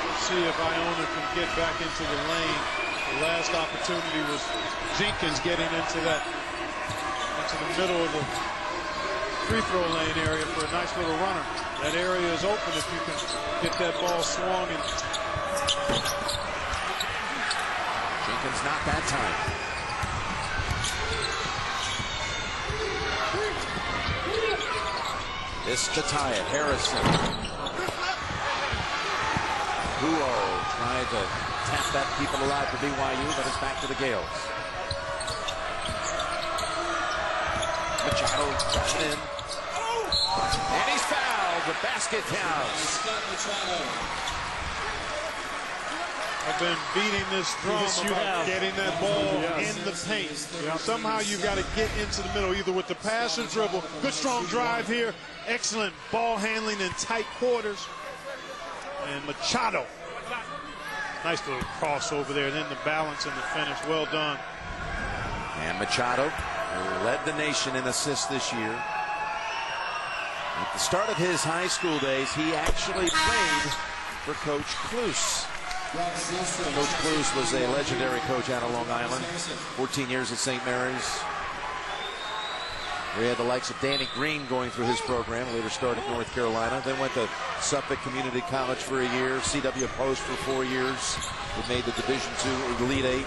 Let's see if Iona can get back into the lane. The last opportunity was Jenkins getting into the middle of the free throw lane area for a nice little runner. That area is open if you can get that ball swung. And Jenkins not that time. This to tie it. Harrison. Buo tried to tap that, keep it alive for BYU, but it's back to the Gales. Machado got it in. And he's fouled. The basket counts. I've been beating this drum about getting that ball in the paint. Somehow you've got to get into the middle, either with the pass or dribble. Good strong drive here. Excellent ball handling in tight quarters. And Machado. Nice little crossover there. And then the balance and the finish. Well done. And Machado, who led the nation in assists this year. At the start of his high school days, he actually played for Coach Kloos. Coach Kloos was a legendary coach out of Long Island. 14 years at St. Mary's. We had the likes of Danny Green going through his program, later started at North Carolina, then went to Suffolk Community College for a year, C.W. Post for 4 years. He made the Division II Elite Eight.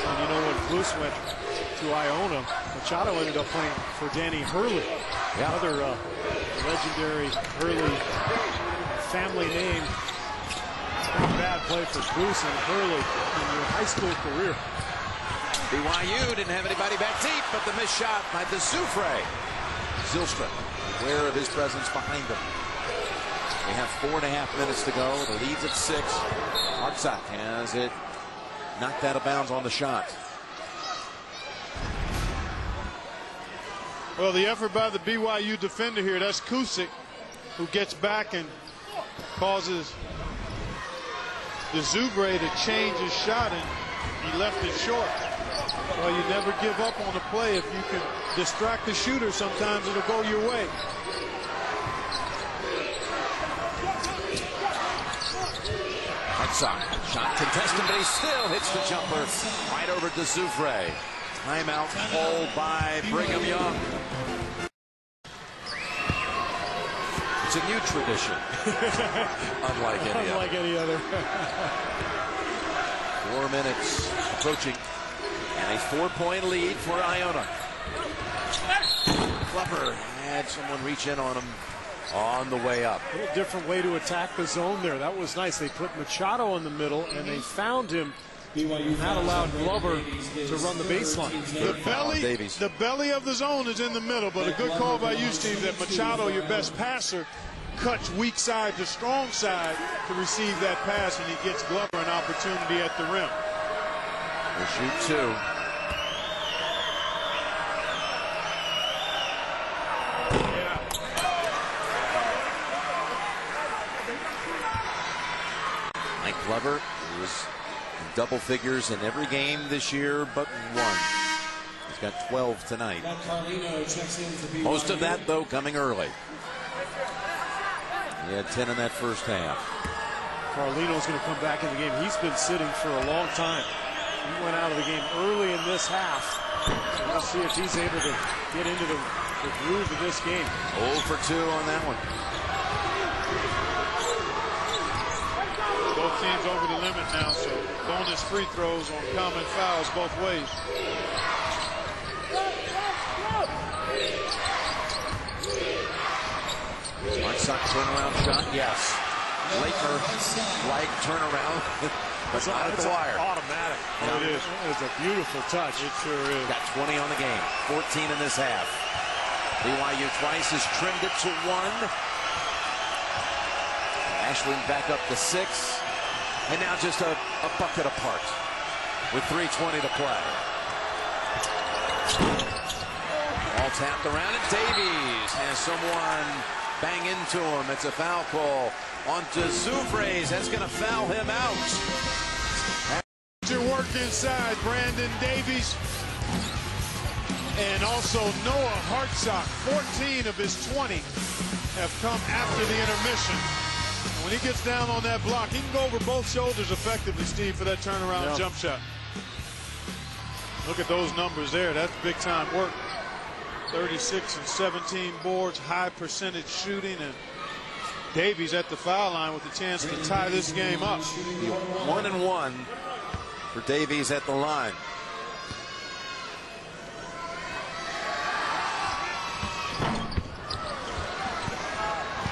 And you know, when Kloos went to Iona, Machado ended up playing for Danny Hurley. Yeah. Another legendary Hurley family name. Bad play for Kloos and Hurley in your high school career. BYU didn't have anybody back deep, but the missed shot by the Zufre. Zylstra, aware of his presence behind him. They have 4.5 minutes to go. The lead's at 6. Hartsock has it knocked out of bounds on the shot. Well, the effort by the BYU defender here, that's Kusick, who gets back and causes the Zoubre to change his shot, and he left it short. Well, you never give up on a play. If you can distract the shooter, sometimes it'll go your way. Hartsock, shot contested, but he still hits the jumper right over to Zufre. Timeout called by Brigham Young. It's a new tradition, unlike any other. 4 minutes approaching, and a 4-point lead for Iona. Clever had someone reach in on him on the way up. A little different way to attack the zone there. That was nice. They put Machado in the middle, and they found him BYU not allowed Glover to run the baseline. The belly of the zone is in the middle, but a good call by you, Steve, that Machado, your best passer, cuts weak side to strong side to receive that pass, and he gets Glover an opportunity at the rim. We'll shoot two. Mike Glover was in double figures in every game this year but one. He's got 12 tonight. Most of that, though, coming early. He had 10 in that first half. Carlino's going to come back in the game. He's been sitting for a long time. He went out of the game early in this half. So we'll see if he's able to get into the groove of this game. 0 for 2 on that one. Both teams over the limit now, so bonus free throws on common fouls both ways. Mark turnaround shot, yes. Laker like turnaround, but not at the wire. Automatic. Yeah. It is. It's a beautiful touch. It sure is. Got 20 on the game, 14 in this half. BYU twice has trimmed it to 1. Ashland back up to 6. And now just a bucket apart with 3:20 to play. All tapped around, and Davies has someone bang into him. It's a foul call onto Zoufres. That's going to foul him out. Your work inside, Brandon Davies. And also Noah Hartsock. 14 of his 20 have come after the intermission. When he gets down on that block, he can go over both shoulders effectively, Steve, for that turnaround jump shot. Look at those numbers there. That's big time work. 36 and 17 boards, high percentage shooting, and Davies at the foul line with a chance to tie this game up. 1-1 for Davies at the line.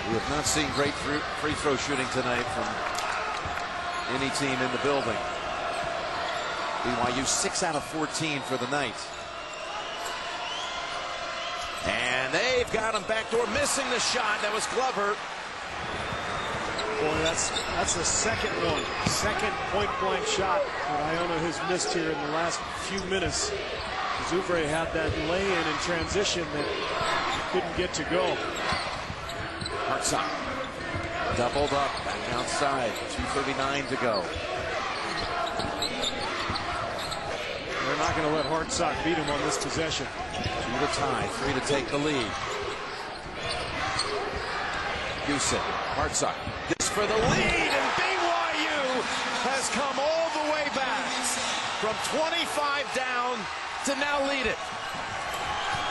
We have not seen great free throw shooting tonight from any team in the building. BYU 6 out of 14 for the night. And they've got him backdoor, missing the shot. That was Glover. Boy, that's the second one. Second point-blank shot that Iona has missed here in the last few minutes. Zoufres had that lay-in and transition that couldn't get to go. Hartsock doubled up, back outside, 2:39 to go. They're not going to let Hartsock beat him on this possession. 2 to tie, 3 to take the lead. Houston, Hartsock, this for the lead, and BYU has come all the way back from 25 down to now lead it.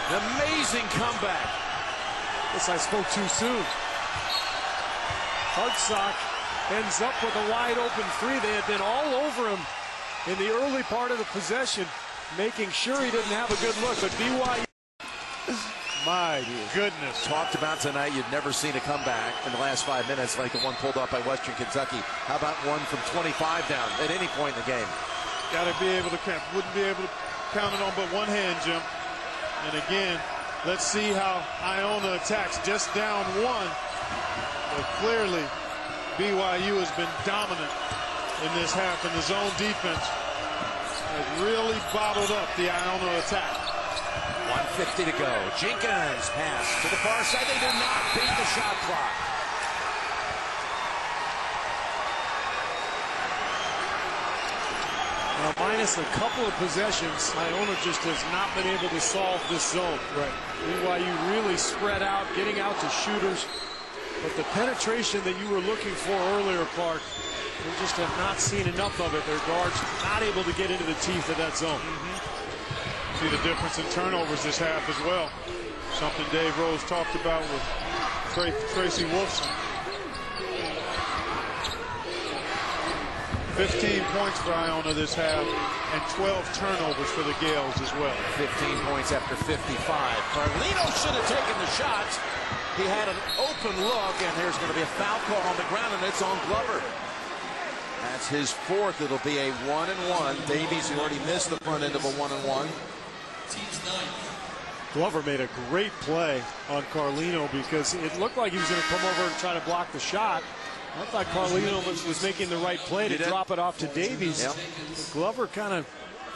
An amazing comeback. Guess I spoke too soon. Hartsock ends up with a wide open 3. They had been all over him in the early part of the possession, making sure he didn't have a good look. But BYU, my goodness. Talked about tonight, you'd never seen a comeback in the last 5 minutes like the one pulled off by Western Kentucky. How about one from 25 down at any point in the game? Got to be able to count. Wouldn't be able to count it on but one hand, Jim. And again, let's see how Iona attacks. Just down 1. But clearly, BYU has been dominant in this half, and the zone defense has really bottled up the Iona attack. 1:50 to go. Jenkins pass to the far side. They do not beat the shot clock. Now, minus a couple of possessions, Iona just has not been able to solve this zone. Right. BYU really spread out, getting out to shooters. But the penetration that you were looking for earlier, Clark, we just have not seen enough of it. Their guards not able to get into the teeth of that zone. See the difference in turnovers this half as well. Something Dave Rose talked about with Tracy Wolfson. 15 points for Iona this half and 12 turnovers for the Gales as well. 15 points after 55. Carlino should have taken the shot. He had an open look, and there's going to be a foul call on the ground, and it's on Glover. That's his fourth. It'll be a 1-and-1. Davies, who already missed the front end of a 1-and-1. Glover made a great play on Carlino because it looked like he was going to come over and try to block the shot. I thought Carlino was making the right play to drop it off to Davies. Yep. Glover kind of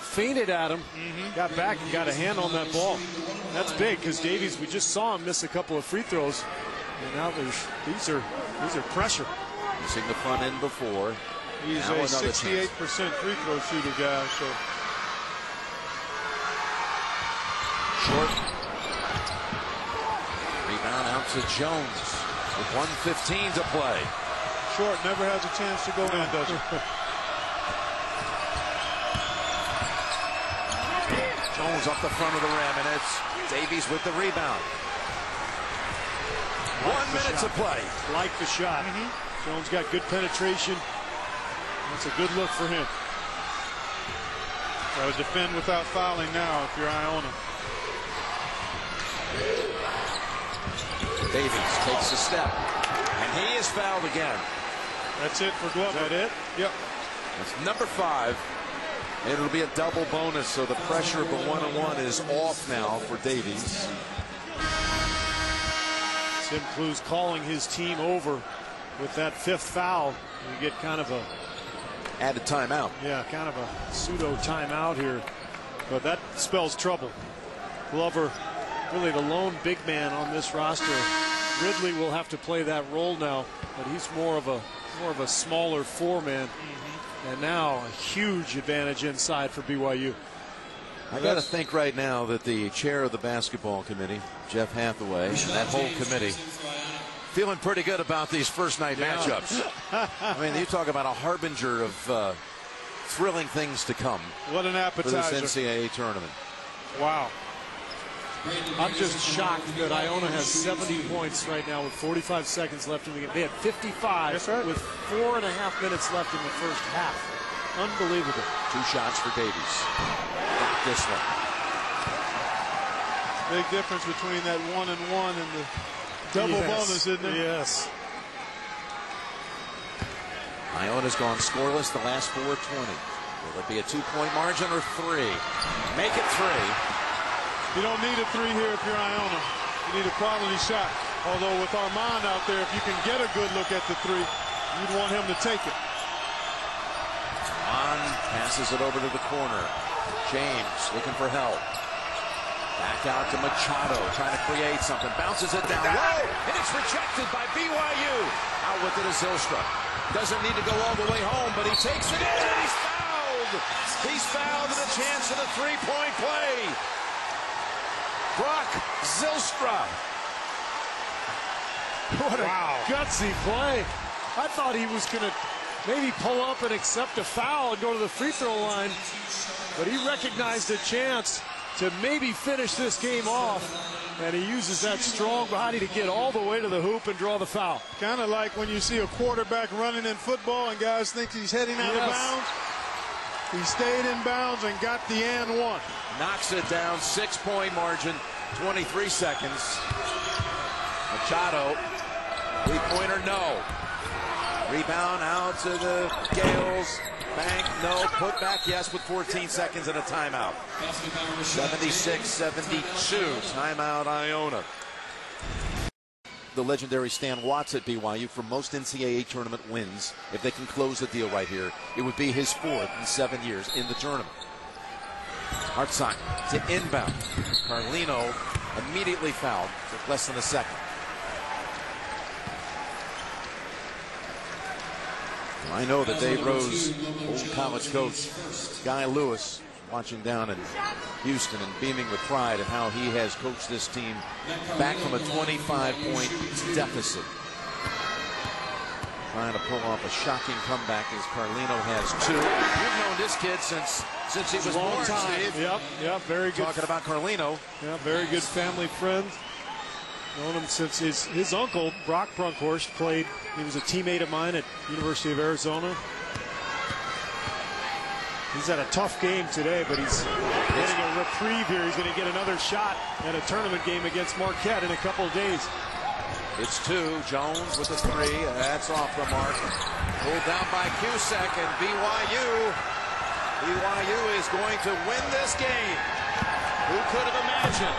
feinted at him, got back and got a hand on that ball. That's big because Davies, we just saw him miss a couple of free throws. And now these are pressure. Missing the front end before. He's now a 68% free throw shooter guy. So short. Rebound out to Jones with 1:15 to play. Short never has a chance to go in, does he? Jones up the front of the rim, and it's Davies with the rebound. 1 minute to play. Like the shot. Jones got good penetration. That's a good look for him. Got to defend without fouling now if you're Iona. Davies takes a step, and he is fouled again. That's it for Glover. Is that it? Yep. That's number 5. It'll be a double bonus, so the pressure of the 1-on-1 is off now for Davies. Tim Clues calling his team over with that 5th foul. You get kind of a added timeout. Yeah, kind of a pseudo timeout here, but that spells trouble. Glover, really the lone big man on this roster. Ridley will have to play that role now, but he's more of a smaller 4-man. And now a huge advantage inside for BYU. I got to think right now that the chair of the basketball committee, Jeff Hathaway, and that whole committee, feeling pretty good about these first night matchups. I mean, you talk about a harbinger of thrilling things to come. What an appetizer for this NCAA tournament. Wow. I'm just shocked that Iona has 70 points right now with 45 seconds left in the game. They had 55 with 4.5 minutes left in the first half. Unbelievable. 2 shots for Davies. Not this one. Big difference between that 1-and-1 and the double bonus, isn't it? Yes. Iona's gone scoreless the last 4:20. Will it be a 2-point margin or 3? Make it 3. You don't need a 3 here if you're Iona. You need a quality shot. Although with Armand out there, if you can get a good look at the 3, you'd want him to take it. Armand passes it over to the corner. James looking for help. Back out to Machado, trying to create something. Bounces it down low, and it's rejected by BYU. Out with it is Zylstra. Doesn't need to go all the way home, but he takes it in, and he's fouled. He's fouled, and a chance at a 3-point play. Brock Zylstra. What a gutsy play. I thought he was going to maybe pull up and accept a foul and go to the free throw line, but he recognized a chance to maybe finish this game off, and he uses that strong body to get all the way to the hoop and draw the foul. Kind of like when you see a quarterback running in football and guys think he's heading out of bounds. He stayed in bounds and got the and 1. Knocks it down, 6-point margin, 23 seconds. Machado, 3-pointer, no. Rebound out to the Gales. Bank, no. Put back, yes, with 14 seconds and a timeout. 76-72. Timeout, Iona. The legendary Stan Watts at BYU for most NCAA tournament wins. If they can close the deal right here, it would be his 4th in 7 years in the tournament. Hartsock to inbound. Carlino immediately fouled with less than a second. I know that Dave Rose, old college coach, Guy Lewis, watching down in Houston and beaming with pride at how he has coached this team back from a 25-point deficit. Trying to pull off a shocking comeback as Carlino has 2. You've known this kid since he was born, Steve. Yep, very good. Talking about Carlino. Yeah, very good family friend. Known him since his uncle, Brock Brunkhorst, played. He was a teammate of mine at University of Arizona. He's had a tough game today, but he's getting a reprieve here. He's going to get another shot at a tournament game against Marquette in a couple of days. It's 2. Jones with a 3. That's off the mark. Pulled down by Cusack, and BYU is going to win this game. Who could have imagined?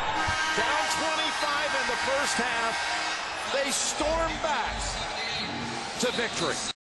Down 25 in the first half, they storm back to victory.